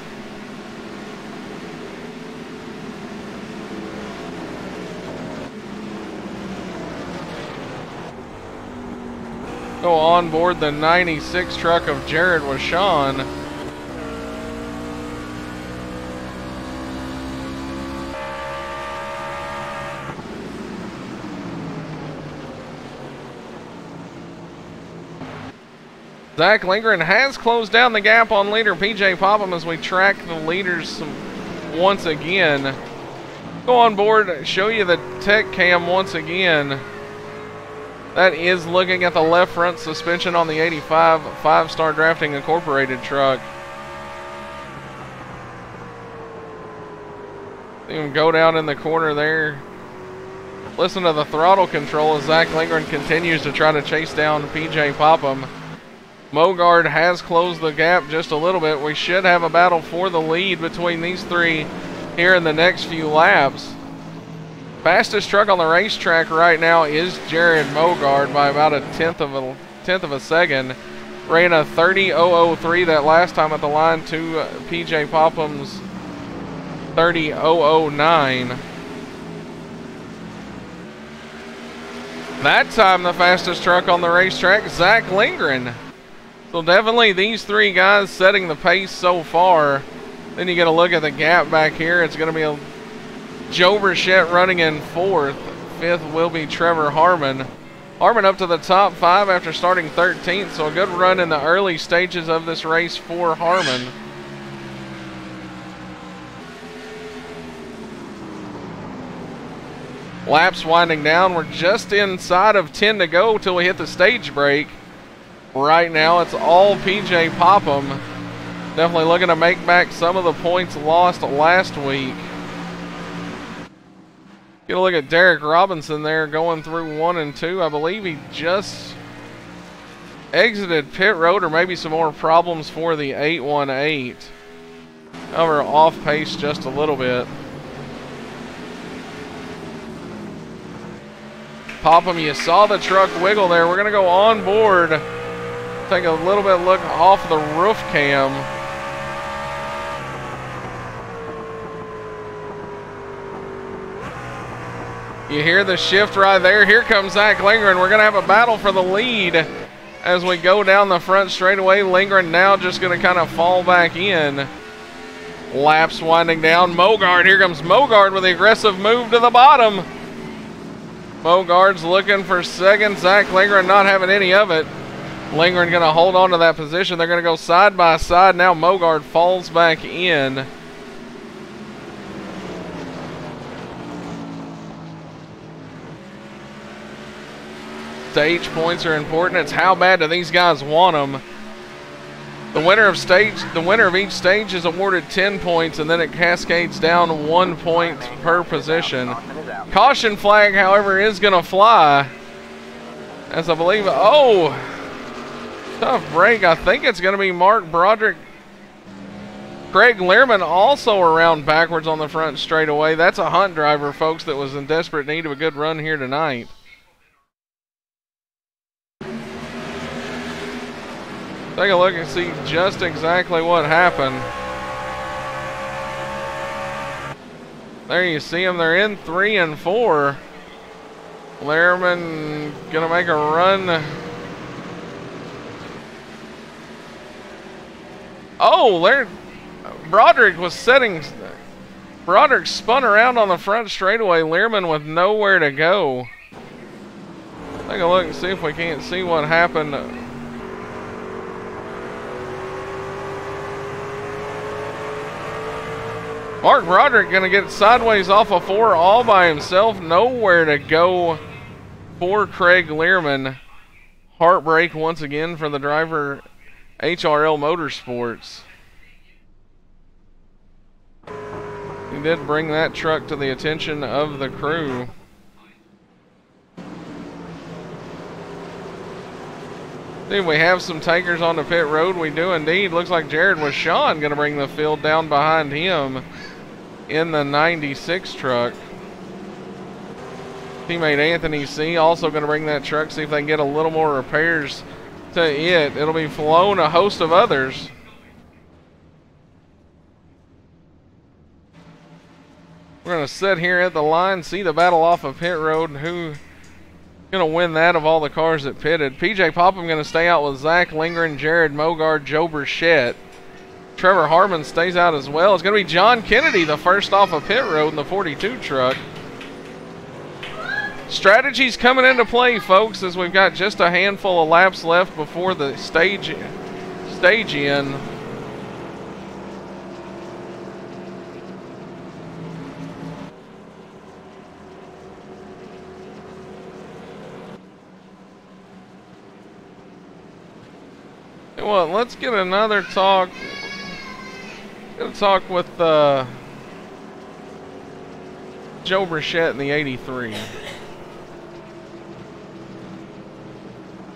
S1: Go on board the 96 truck of Jared Washon. Zach Lindgren has closed down the gap on leader PJ Popham as we track the leaders once again. Go on board, show you the tech cam once again. That is looking at the left front suspension on the 85 5-Star Drafting Incorporated truck. See him go down in the corner there. Listen to the throttle control as Zach Lindgren continues to try to chase down PJ Popham. Mogard has closed the gap just a little bit. We should have a battle for the lead between these three here in the next few laps. Fastest truck on the racetrack right now is Jared Mogard by about a tenth of a second. Ran a 30.003 that last time at the line to PJ Popham's 30.009. That time the fastest truck on the racetrack, Zach Lindgren. So definitely these three guys setting the pace so far. Then you get a look at the gap back here. It's going to be a Joe Burchett running in 4th. 5th will be Trevor Harmon. Harmon up to the top 5 after starting 13th, so a good run in the early stages of this race for Harmon. Laps winding down. We're just inside of 10 to go till we hit the stage break. Right now it's all PJ Popham. Definitely looking to make back some of the points lost last week. Get a look at Derek Robinson there going through 1 and 2. I believe he just exited pit road, or maybe some more problems for the 818. However, off pace just a little bit. Popham, you saw the truck wiggle there. We're going to go on board. Take a little bit look off the roof cam. You hear the shift right there. Here comes Zach Lindgren. We're going to have a battle for the lead as we go down the front straightaway. Lindgren now just going to kind of fall back in. Laps winding down. Mogard. Here comes Mogard with the aggressive move to the bottom. Mogard's looking for second. Zach Lindgren not having any of it. Lindgren going to hold on to that position. They're going to go side by side. Now Mogard falls back in. Stage points are important. It's how bad do these guys want them. The winner of each stage is awarded 10 points, and then it cascades down 1 point per position. Caution flag, however, is going to fly. As I believe, oh, tough break. I think it's going to be Mark Broderick. Craig Learman also around backwards on the front straightaway. That's a Hunt driver, folks, that was in desperate need of a good run here tonight. Take a look and see just exactly what happened. There you see them. They're in 3 and 4. Lehrman gonna make a run. Oh, Broderick was setting. Broderick spun around on the front straightaway. Lehrman with nowhere to go. Take a look and see if we can't see what happened. Mark Broderick going to get sideways off of 4 all by himself. Nowhere to go for Craig Learman. Heartbreak once again for the driver, HRL Motorsports. He did bring that truck to the attention of the crew. See, we have some takers on the pit road. We do indeed. Looks like Jared Washawn going to bring the field down behind him in the 96 truck. Teammate Anthony C. also going to bring that truck, see if they can get a little more repairs to it. It'll be flown a host of others. We're going to sit here at the line, see the battle off of pit road, and who's going to win that of all the cars that pitted. PJ Popham going to stay out with Zach Lindgren, Jared Mogard, Joe Burchett. Trevor Harmon stays out as well. It's going to be John Kennedy, the first off of pit road in the 42 truck. Strategy's coming into play, folks, as we've got just a handful of laps left before the stage in. Well, let's get another talk. Gonna talk with Joe Burchett in the 83.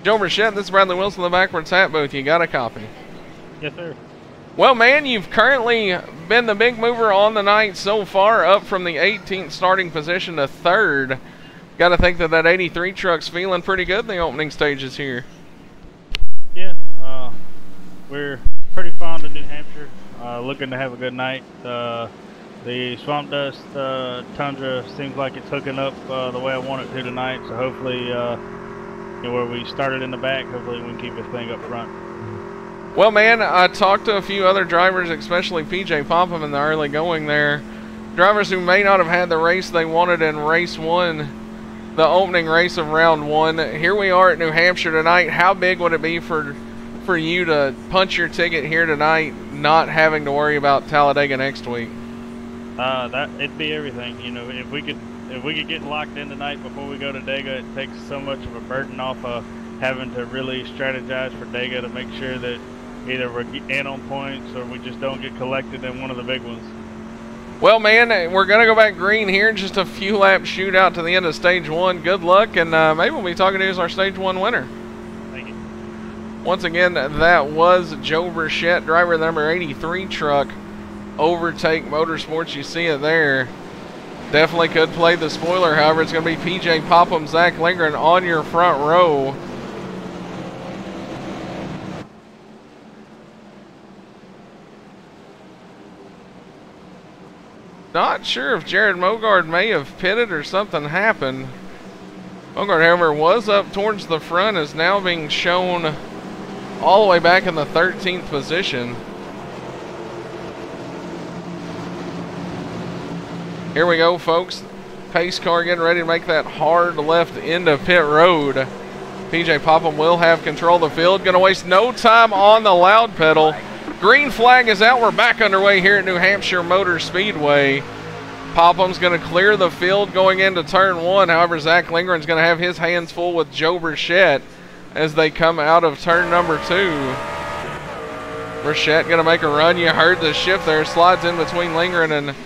S1: Joe Burchett, this is Bradley Wilson, the Backwards Hat Booth. You got a copy?
S8: Yes, sir.
S1: Well, man, you've currently been the big mover on the night so far, up from the 18th starting position to 3rd. Got to think that 83 truck's feeling pretty good in the opening stages here.
S8: Yeah, we're pretty fond of New Hampshire. Looking to have a good night. The swamp dust tundra seems like it's hooking up the way I want it to tonight. So hopefully, where we started in the back, hopefully we can keep this thing up front.
S1: Well, man, I talked to a few other drivers, especially PJ Popham in the early going there. Drivers who may not have had the race they wanted in race 1, the opening race of round 1. Here we are at New Hampshire tonight. How big would it be for you to punch your ticket here tonight, not having to worry about Talladega next week?
S8: That it'd be everything. You know, if we could get locked in tonight before we go to Dega, it takes so much of a burden off of having to really strategize for Dega to make sure that either we're in on points or we just don't get collected in one of the big ones.
S1: Well, man, we're going to go back green here. Just a few laps shootout to the end of stage 1. Good luck, and maybe we'll be talking to you as our stage 1 winner.
S8: Thank you.
S1: Once again, that was Joe Burchett, driver of the number 83 truck, Overtake Motorsports. You see it there. Definitely could play the spoiler. However, it's going to be PJ Popham, Zach Lindgren on your front row. Not sure if Jared Mogard may have pitted or something happened. Mogard, however, was up towards the front, is now being shown all the way back in the 13th position. Here we go, folks. Pace car getting ready to make that hard left into pit road. PJ Popham will have control of the field. Going to waste no time on the loud pedal. Green flag is out. We're back underway here at New Hampshire Motor Speedway. Popham's going to clear the field going into turn 1. However, Zach Lindgren's going to have his hands full with Joe Burchett as they come out of turn number 2. Burchett going to make a run. You heard the shift there. Slides in between Lindgren and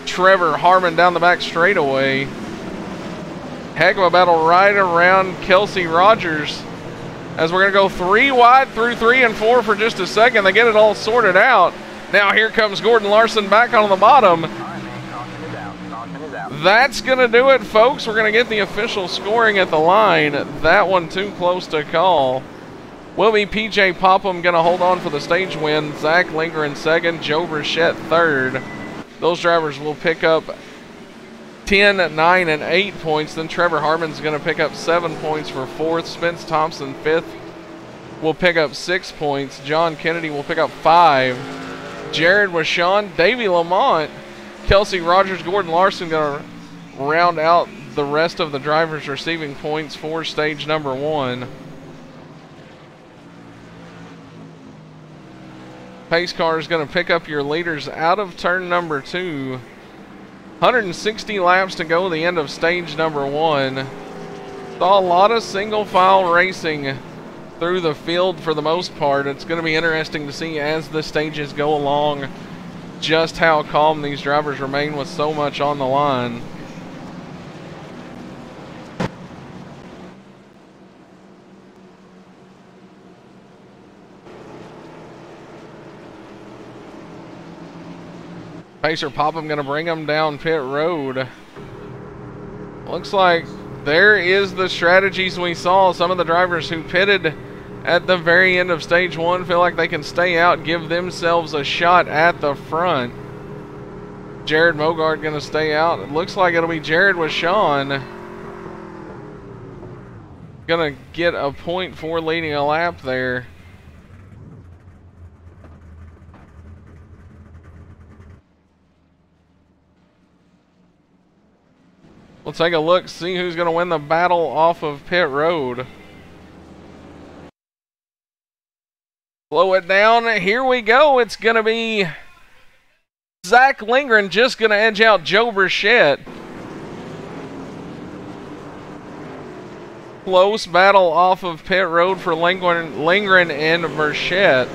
S1: Trevor Harmon down the back straightaway. Heck of a battle right around Kelsey Rogers, as we're going to go 3 wide through 3 and 4 for just a second. They get it all sorted out. Now here comes Gordon Larson back on the bottom. That's going to do it, folks. We're going to get the official scoring at the line. That one too close to call. Will be PJ Popham going to hold on for the stage win. Zach Lindgren second, Joe Burchett third. Those drivers will pick up 10, 9, and 8 points. Then Trevor Harmon's going to pick up 7 points for 4th. Spence Thompson, 5th, will pick up 6 points. John Kennedy will pick up 5. Jared Washon, Davey Lamont, Kelsey Rogers, Gordon Larson going to round out the rest of the drivers receiving points for stage number 1. Pace car is going to pick up your leaders out of turn number 2. 160 laps to go, the end of stage number 1. Saw a lot of single file racing through the field for the most part. It's going to be interesting to see as the stages go along just how calm these drivers remain with so much on the line. Pacer Popham going to bring them down pit road. Looks like there is the strategies we saw. Some of the drivers who pitted at the very end of stage 1 feel like they can stay out, give themselves a shot at the front. Jared Mogard going to stay out. It looks like it'll be Jared Washon going to get a point for leading a lap there. We'll take a look, see who's going to win the battle off of pit road. Slow it down. Here we go. It's going to be Zach Lindgren just going to edge out Joe Burchett. Close battle off of pit road for Lindgren and Burchett.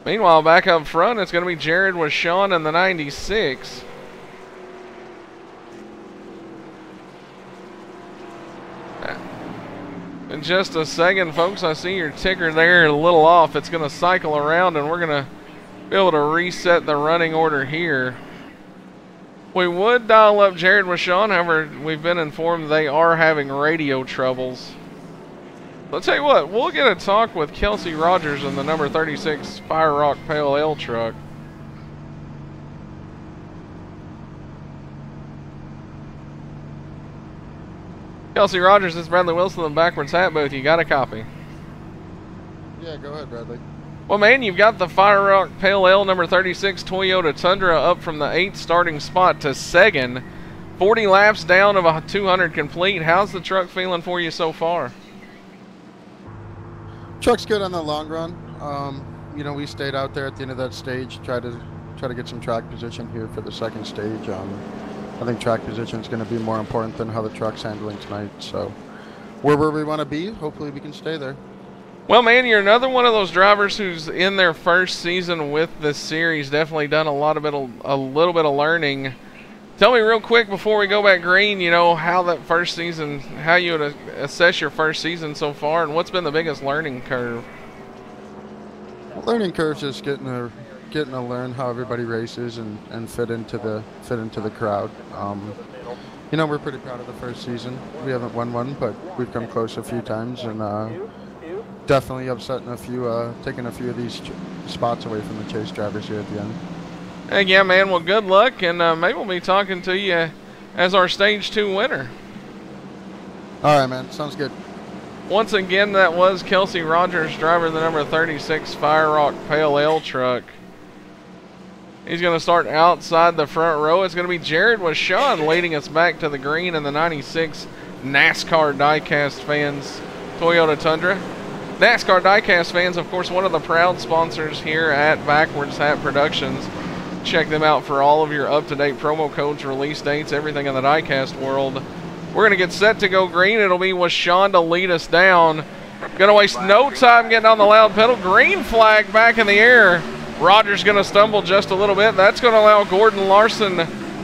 S1: Meanwhile, back up front, it's going to be Jared with Sean in the 96. In just a second, folks, I see your ticker there a little off. It's going to cycle around, and we're going to be able to reset the running order here. We would dial up Jared with Sean, however, we've been informed they are having radio troubles. I'll tell you what, we'll get a talk with Kelsey Rogers in the number 36 Fire Rock Pale Ale truck. Kelsey Rogers, this is Bradley Wilson in the Backwards Hat booth. You got a copy?
S9: Yeah, go ahead, Bradley.
S1: Well, man, you've got the Fire Rock Pale Ale number 36 Toyota Tundra up from the 8th starting spot to second. 40 laps down of a 200 complete. How's the truck feeling for you so far?
S9: Truck's good on the long run. You know, we stayed out there at the end of that stage, try to get some track position here for the second stage. I think track position is going to be more important than how the truck's handling tonight. So we're where we want to be. Hopefully we can stay there.
S1: Well, man, you're another one of those drivers who's in their first season with this series. Definitely done a little bit of learning. Tell me real quick before we go back green, you know, how that first season, how you would assess your first season so far, and what's been the biggest learning curve?
S9: Learning curve's just getting to learn how everybody races and fit into the crowd. You know, we're pretty proud of the first season. We haven't won one, but we've come close a few times, and definitely upsetting taking a few of these spots away from the chase drivers here at the end.
S1: Hey, yeah, man. Well, good luck, and maybe we'll be talking to you as our Stage 2 winner.
S9: All right, man. Sounds good.
S1: Once again, that was Kelsey Rogers, driver of the number 36 Fire Rock Pale Ale truck. He's going to start outside the front row. It's going to be Jared with Sean leading us back to the green in the 96 NASCAR Diecast fans Toyota Tundra. NASCAR Diecast fans, of course, one of the proud sponsors here at Backwards Hat Productions. Check them out for all of your up-to-date promo codes, release dates, everything in the diecast world. We're going to get set to go green. It'll be with Sean to lead us down. Going to waste no time getting on the loud pedal. Green flag back in the air. Rogers going to stumble just a little bit. That's going to allow Gordon Larson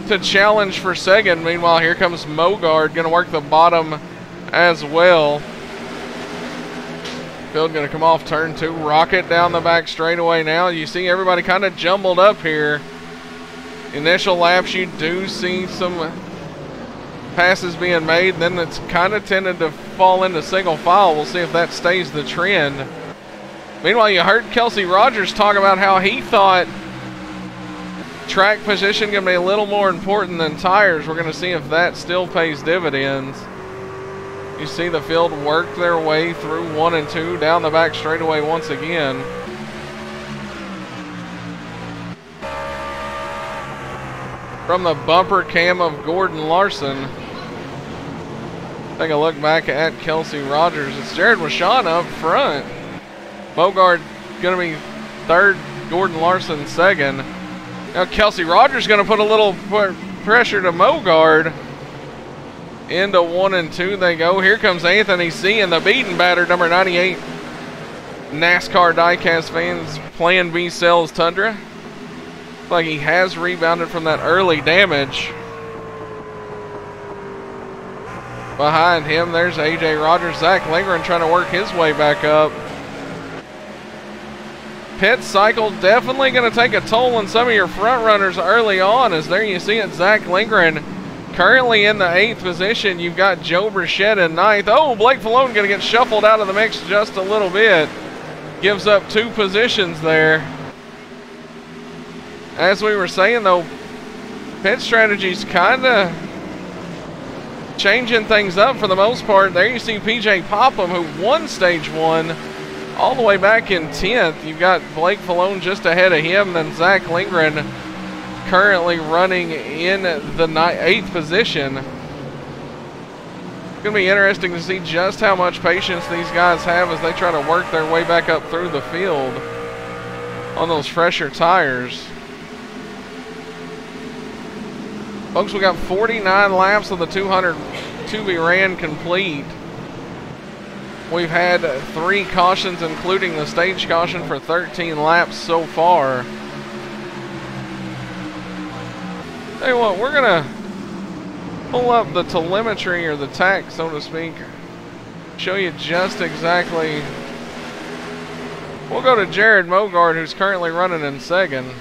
S1: to challenge for second. Meanwhile, here comes Mogard, going to work the bottom as well. Field going to come off turn 2, rocket down the back straightaway now. You see everybody kind of jumbled up here. Initial laps, you do see some passes being made. Then it's kind of tended to fall into single file. We'll see if that stays the trend. Meanwhile, you heard Kelsey Rogers talk about how he thought track position going to be a little more important than tires. We're going to see if that still pays dividends. You see the field work their way through 1 and 2 down the back straightaway once again. From the bumper cam of Gordon Larson. Take a look back at Kelsey Rogers. It's Jared with Sean up front. Bogard going to be third, Gordon Larson second. Now Kelsey Rogers going to put a little pressure to Mogard. Into 1 and 2 they go. Here comes Anthony C. and the beaten batter, number 98. NASCAR Diecast fans, Plan B sells Tundra. Looks like he has rebounded from that early damage. Behind him, there's AJ Rogers. Zach Lindgren trying to work his way back up. Pit cycle definitely going to take a toll on some of your front runners early on, as there you see it, Zach Lindgren currently in the 8th position. You've got Joe Burchett in 9th. Oh, Blake Falone going to get shuffled out of the mix just a little bit. Gives up 2 positions there. As we were saying, though, pit strategy's kind of changing things up for the most part. There you see PJ Popham, who won Stage 1 all the way back in 10th. You've got Blake Falone just ahead of him, then Zach Lindgren currently running in the 8th position. It's going to be interesting to see just how much patience these guys have as they try to work their way back up through the field on those fresher tires. Folks, we got 49 laps of the 200 to be ran complete. We've had 3 cautions, including the stage caution, for 13 laps so far. Tell you what, we're gonna pull up the telemetry, or the tack, so to speak. Show you just exactly. We'll go to Jared Mogard, who's currently running in second.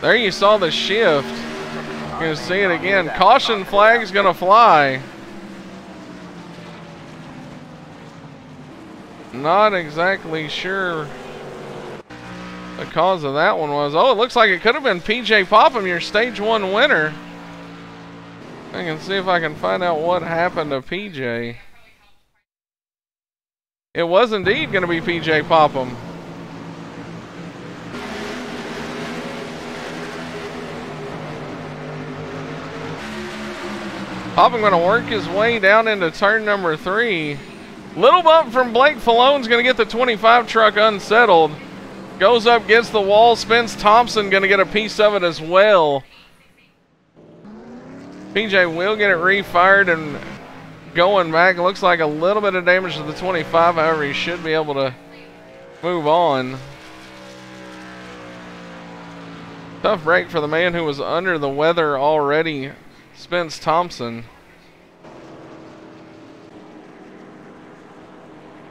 S1: There you saw the shift. You're gonna see it again. Caution flag's gonna fly. Not exactly sure the cause of that one was. Oh, it looks like it could have been PJ Popham, your stage 1 winner. I can see if I can find out what happened to PJ. It was indeed going to be PJ Popham. Popham going to work his way down into turn number 3. Little bump from Blake Fallone's going to get the 25 truck unsettled. Goes up, gets the wall, Spence Thompson going to get a piece of it as well. PJ will get it refired and going back. Looks like a little bit of damage to the 25, however, he should be able to move on. Tough break for the man who was under the weather already, Spence Thompson.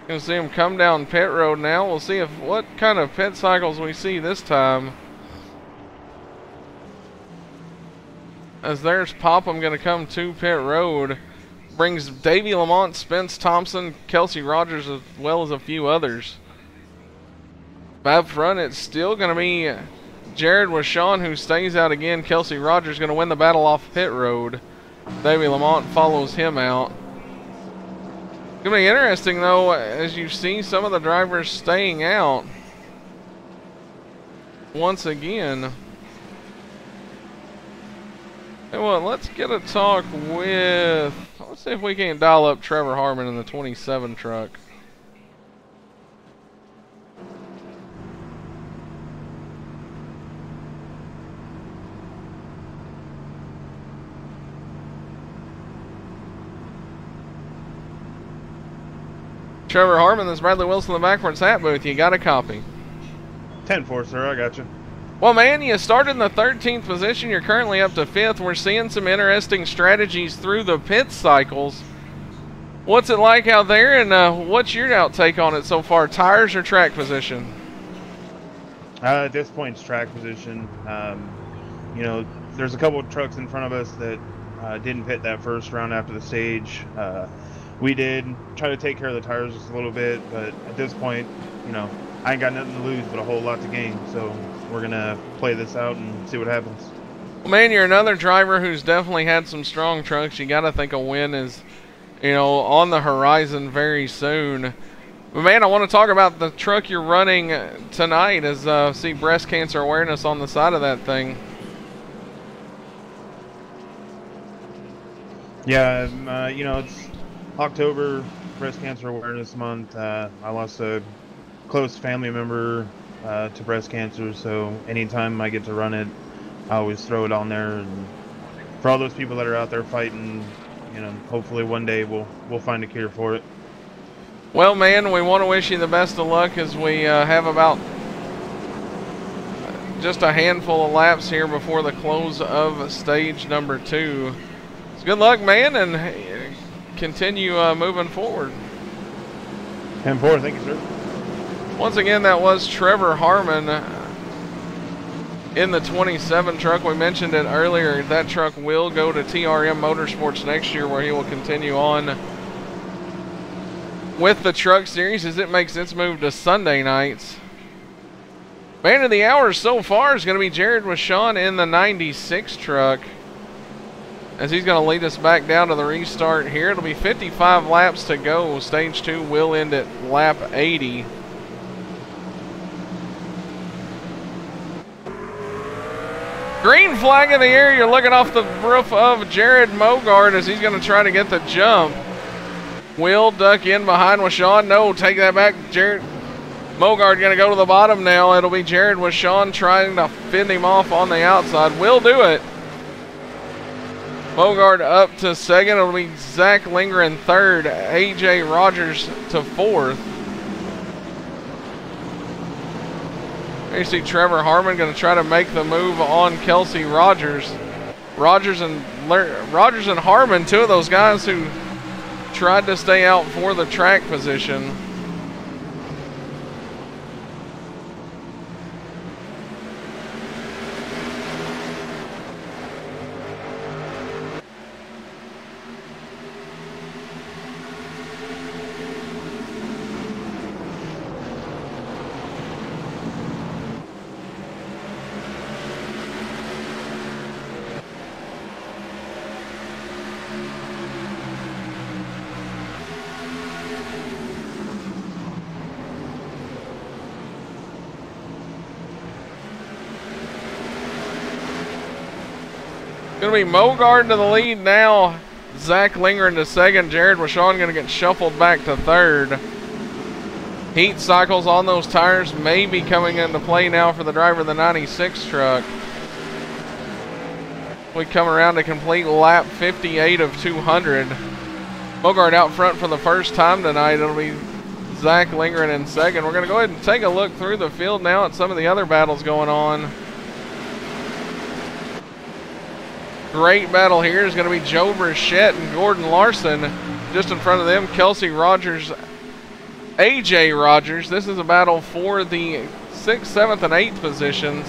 S1: Gonna see him come down pit road now. We'll see if what kind of pit cycles we see this time. As there's Popham gonna come to pit road. Brings Davey Lamont, Spence Thompson, Kelsey Rogers, as well as a few others. Up front, it's still gonna be Jared Washawn who stays out again. Kelsey Rogers gonna win the battle off pit road. Davey Lamont follows him out. It's going to be interesting, though, as you see some of the drivers staying out once again. Hey, well, let's get a talk with, let's see if we can't dial up Trevor Harmon in the 27 truck. Trevor Harmon, this is Bradley Wilson in the backwards hat booth. You got a copy?
S10: 10-4, sir. I got you.
S1: Well, man, you started in the 13th position. You're currently up to 5th. We're seeing some interesting strategies through the pit cycles. What's it like out there, and what's your outtake on it so far? Tires or track position?
S10: At this point, it's track position. You know, there's a couple of trucks in front of us that didn't pit that first round after the stage. We did try to take care of the tires just a little bit, but at this point, you know, I ain't got nothing to lose but a whole lot to gain. So we're going to play this out and see what happens.
S1: Well, man, you're another driver who's definitely had some strong trucks. You got to think a win is, you know, on the horizon very soon. But, man, I want to talk about the truck you're running tonight as see breast cancer awareness on the side of that thing.
S10: Yeah, you know, it's October, Breast Cancer Awareness Month. I lost a close family member to breast cancer, so anytime I get to run it, I always throw it on there. And for all those people that are out there fighting, you know, hopefully one day we'll find a cure for it.
S1: Well, man, we want to wish you the best of luck as we have about just a handful of laps here before the close of stage number 2. So good luck, man, and continue moving forward.
S10: 10-4, thank you, sir.
S1: Once again, that was Trevor Harmon in the 27 truck. We mentioned it earlier. That truck will go to TRM Motorsports next year, where he will continue on with the truck series as it makes its move to Sunday nights. Man of the hour so far is going to be Jared Washawn in the 96 truck, as he's going to lead us back down to the restart here. It'll be 55 laps to go. Stage 2 will end at lap 80. Green flag in the air. You're looking off the roof of Jared Mogard as he's going to try to get the jump. Will duck in behind Washawn. No, take that back. Jared Mogard going to go to the bottom now. It'll be Jared with Sean trying to fend him off on the outside. Will do it. Mogard up to second. It'll be Zach Linger in third. AJ Rogers to fourth. There you see Trevor Harmon going to try to make the move on Kelsey Rogers. Rogers and Harmon, two of those guys who tried to stay out for the track position. Going to be Mogard to the lead now. Zach Linger into second. Jared Washon going to get shuffled back to third. Heat cycles on those tires may be coming into play now for the driver of the 96 truck. We come around to complete lap 58 of 200. Mogard out front for the first time tonight. It'll be Zach Lingren in second. We're going to go ahead and take a look through the field now at some of the other battles going on. Great battle here is going to be Joe Burchett and Gordon Larson. Just in front of them, Kelsey Rogers, AJ Rogers. This is a battle for the 6th, 7th, and 8th positions.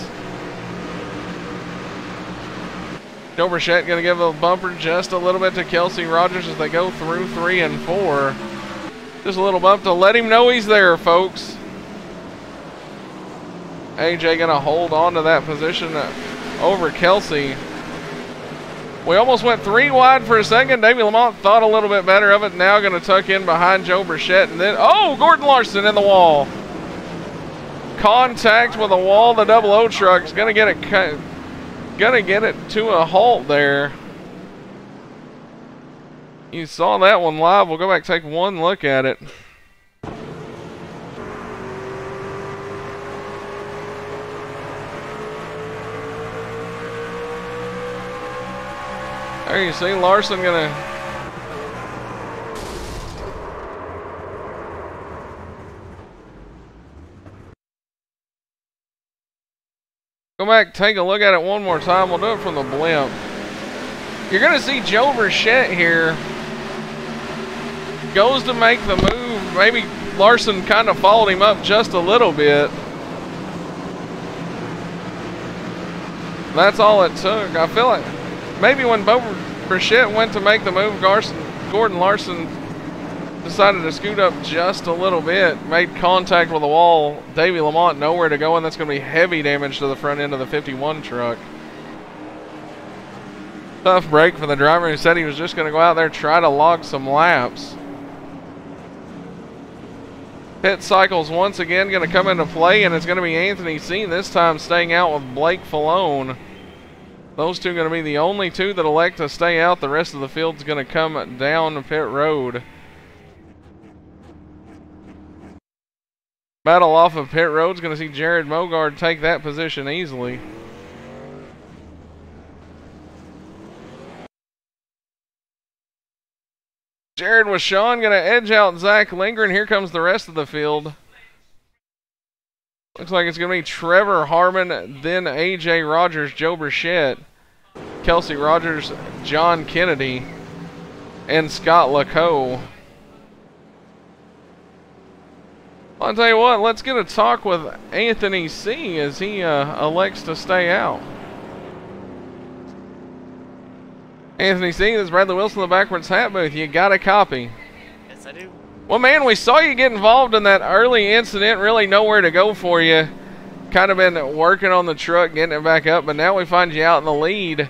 S1: Joe Burchett going to give a bumper just a little bit to Kelsey Rogers as they go through 3 and 4. Just a little bump to let him know he's there, folks. AJ going to hold on to that position over Kelsey. We almost went 3 wide for a second. Davey Lamont thought a little bit better of it. Now going to tuck in behind Joe Burchett. And then, oh, Gordon Larson in the wall. Contact with the wall. The 00 truck's going to get it to a halt there. You saw that one live. We'll go back and take one look at it. There you see Larson gonna go back, take a look at it one more time. We'll do it from the blimp. You're gonna see Joe Burchett here. Goes to make the move. Maybe Larson kind of followed him up just a little bit. That's all it took. I feel like maybe when Bo Burchett went to make the move, Gordon Larson decided to scoot up just a little bit, made contact with the wall. Davey Lamont nowhere to go, and that's going to be heavy damage to the front end of the 51 truck. Tough break for the driver who said he was just going to go out there and try to log some laps. Pit cycles once again going to come into play, and it's going to be Anthony C. this time staying out with Blake Falone. Those two are going to be the only two that elect to stay out. The rest of the field's going to come down pit road. Battle off of pit road's going to see Jared Mogard take that position easily. Jared Washon going to edge out Zach Linger, and here comes the rest of the field. Looks like it's going to be Trevor Harmon, then AJ Rogers, Joe Burchett, Kelsey Rogers, John Kennedy, and Scott Lacoe. I'll tell you what, let's get a talk with Anthony C. as he elects to stay out. Anthony C., this is Bradley Wilson, the Backwards Hat booth. You got a copy?
S11: Yes, I do.
S1: Well, man, we saw you get involved in that early incident. Really nowhere to go for you. Kind of been working on the truck, getting it back up, but now we find you out in the lead.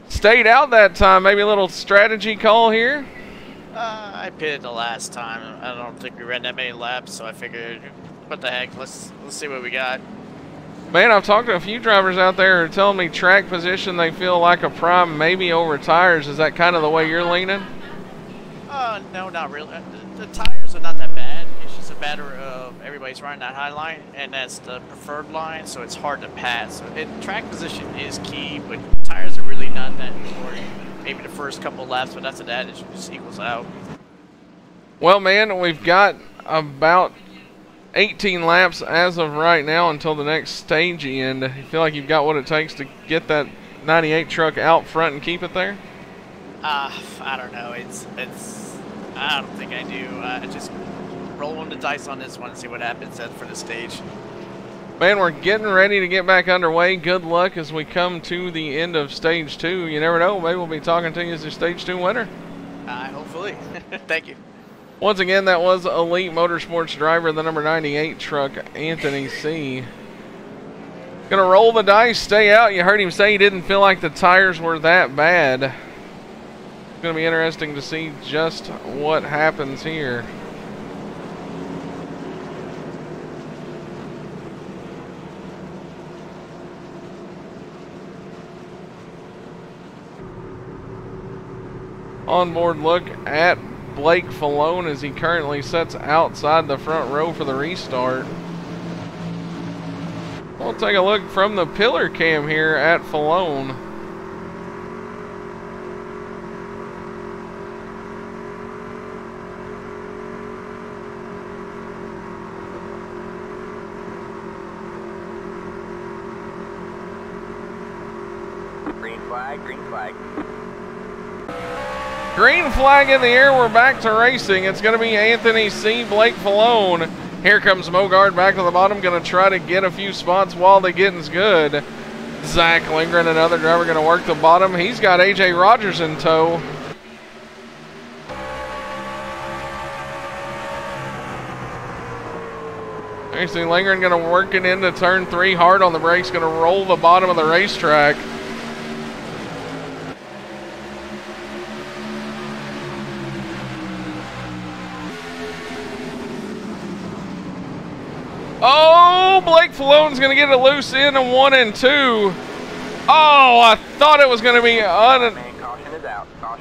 S1: Stayed out that time. Maybe a little strategy call here?
S11: I pitted the last time. I don't think we ran that many laps, so I figured, what the heck, let's see what we got.
S1: Man, I've talked to a few drivers out there who are telling me track position they feel like a prime maybe over tires. Is that kind of the way you're leaning?
S11: No, not really. The tires are not that bad. It's just just a matter of everybody's running that high line, and that's the preferred line, so it's hard to pass. So track position is key, but tires are really not that important. Maybe the first couple laps, but after that, it just equals out.
S1: Well, man, we've got about 18 laps as of right now until the next stage end. You feel like you've got what it takes to get that 98 truck out front and keep it there?
S11: I don't know. I don't think I do. Just rolling the dice on this one and see what happens for the stage.
S1: Man, we're getting ready to get back underway. Good luck as we come to the end of stage 2. You never know, maybe we'll be talking to you as your stage 2 winner.
S11: Hopefully. Thank you.
S1: Once again, that was Elite Motorsports driver, the number 98 truck, Anthony C. Gonna roll the dice, stay out. You heard him say he didn't feel like the tires were that bad. It's gonna be interesting to see just what happens here. Onboard look at Blake Falone as he currently sits outside the front row for the restart. We'll take a look from the pillar cam here at Falone.
S12: Green flag, green flag.
S1: Green flag in the air, we're back to racing. It's going to be Anthony C, Blake Falone. Here comes Mogard back to the bottom, going to try to get a few spots while the getting's good. Zach Lindgren, another driver, going to work the bottom. He's got AJ Rogers in tow. You see Lindgren going to work it into turn 3 hard on the brakes, going to roll the bottom of the racetrack. Oh, Blake Falone's going to get a loose in 1 and 2. Oh, I thought it was going to be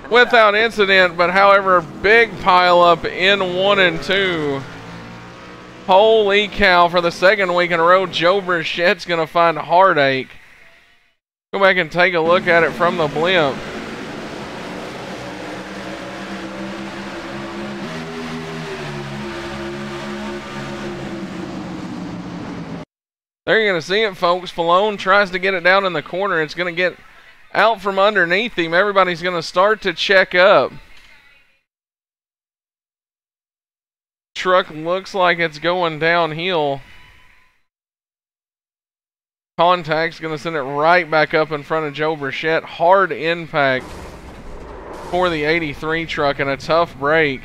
S1: without incident, but however, big pile up in 1 and 2. Holy cow, for the second week in a row, Joe Burchett's going to find heartache. Go back and take a look at it from the blimp. There you're going to see it, folks. Falone tries to get it down in the corner. It's going to get out from underneath him. Everybody's going to start to check up. Truck looks like it's going downhill. Contact's going to send it right back up in front of Joe Burchett. Hard impact for the 83 truck and a tough break.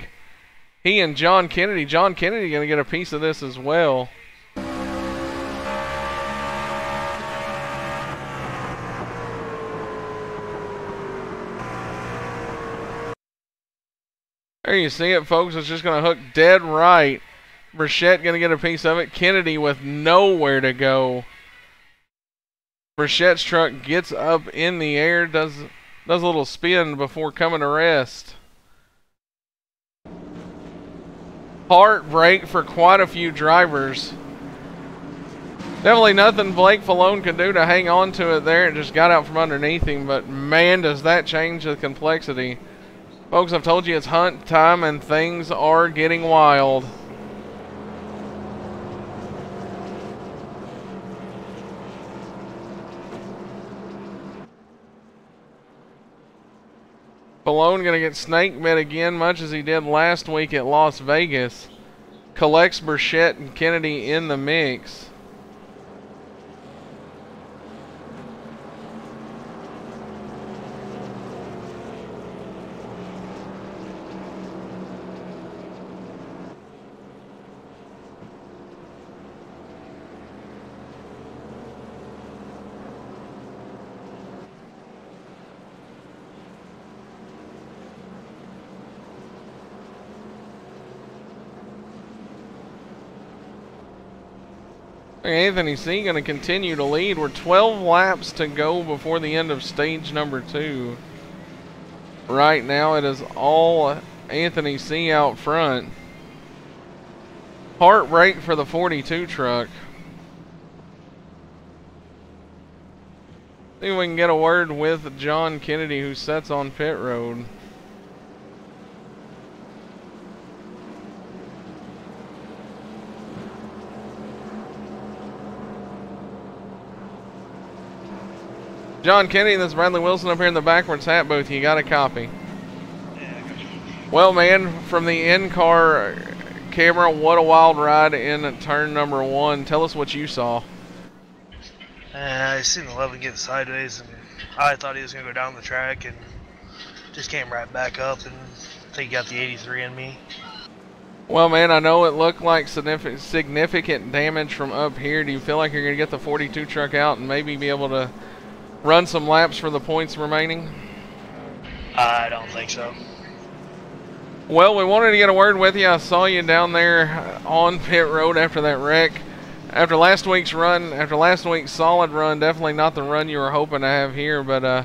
S1: He and John Kennedy going to get a piece of this as well. There you see it, folks. It's just going to hook dead right. Burchett going to get a piece of it. Kennedy with nowhere to go. Burchett's truck gets up in the air, does a little spin before coming to rest. Heartbreak for quite a few drivers. Definitely nothing Blake Falone could do to hang on to it there. It just got out from underneath him, but man, does that change the complexity. Folks, I've told you it's hunt time and things are getting wild. Falone going to get snake bit again, much as he did last week at Las Vegas. Collects Burchett and Kennedy in the mix. Anthony C going to continue to lead. We're 12 laps to go before the end of stage number 2. Right now it is all Anthony C out front. heartbreak for the 42 truck. See if we can get a word with John Kennedy, who sits on pit road. John Kennedy, this is Bradley Wilson up here in the backwards hat booth. You got a copy? Well, man, from the in-car camera, what a wild ride in turn number 1. Tell us what you saw.
S13: I seen 11 get sideways, and I thought he was going to go down the track, and just came right back up, and I think he got the 83 in me.
S1: Well, man, I know it looked like significant damage from up here. Do you feel like you're going to get the 42 truck out and maybe be able to run some laps for the points remaining?
S13: I don't think so.
S1: Well, we wanted to get a word with you. I saw you down there on pit road after that wreck. After last week's solid run, definitely not the run you were hoping to have here, but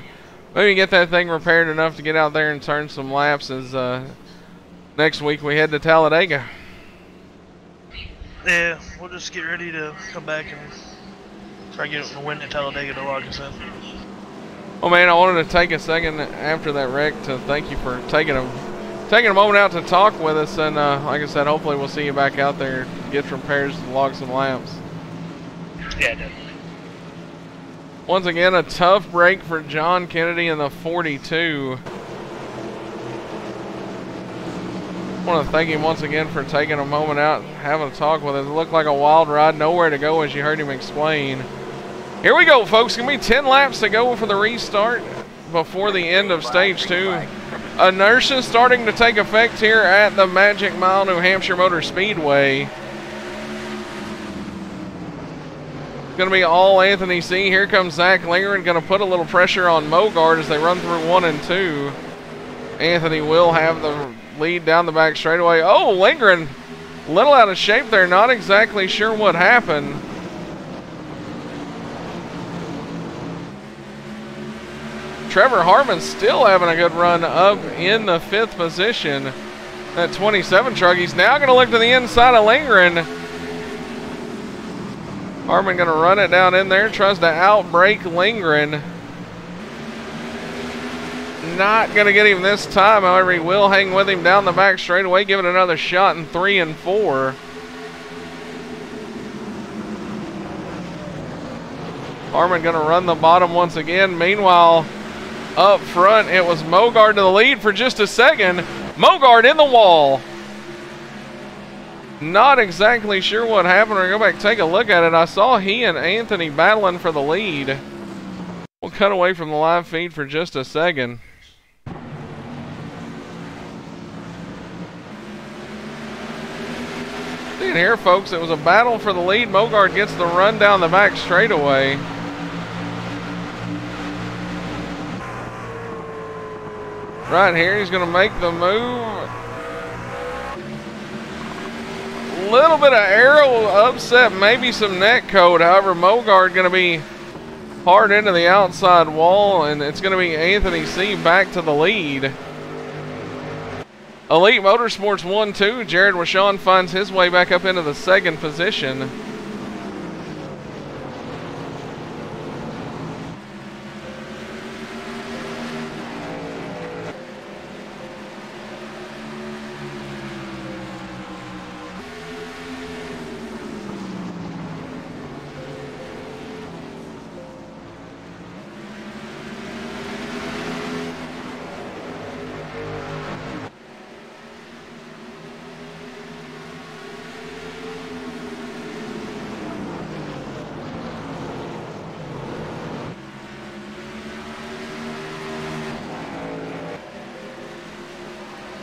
S1: maybe get that thing repaired enough to get out there and turn some laps as next week we head to Talladega.
S13: Yeah, we'll just get ready to come back and try to get a win at Talladega to lock us in.
S1: Well, man, I wanted to take a second after that wreck to thank you for taking a moment out to talk with us, and like I said, hopefully we'll see you back out there, get repairs and log some laps.
S13: Yeah, definitely.
S1: Once again, a tough break for John Kennedy in the 42. I want to thank him once again for taking a moment out, having a talk with us. It looked like a wild ride, nowhere to go, as you heard him explain. Here we go, folks. Gonna be 10 laps to go for the restart before the end of stage 2. Inertia starting to take effect here at the Magic Mile New Hampshire Motor Speedway. It's going to be all Anthony C. Here comes Zach Lingren, going to put a little pressure on Mogard as they run through 1 and 2. Anthony will have the lead down the back straightaway. Oh, Lingren, a little out of shape there. Not exactly sure what happened. Trevor Harmon still having a good run up in the 5th position. That 27 truck. He's now going to look to the inside of Lingren. Harmon going to run it down in there. Tries to outbrake Lingren. Not going to get him this time. However, he will hang with him down the back straightaway. Give it another shot in 3 and 4. Harmon going to run the bottom once again. Meanwhile, up front, it was Mogard to the lead for just a second. Mogard in the wall. Not exactly sure what happened. We're going to go back and take a look at it. I saw he and Anthony battling for the lead. We'll cut away from the live feed for just a second. See here, folks, it was a battle for the lead. Mogard gets the run down the back straightaway. Right here, he's going to make the move. Little bit of aero upset, maybe some net code. However, Mogard going to be hard into the outside wall, and it's going to be Anthony C. back to the lead. Elite Motorsports 1-2. Jared Washon finds his way back up into the 2nd position.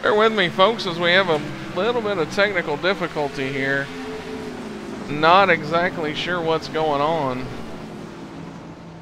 S1: Bear with me, folks, as we have a little bit of technical difficulty here. Not exactly sure what's going on.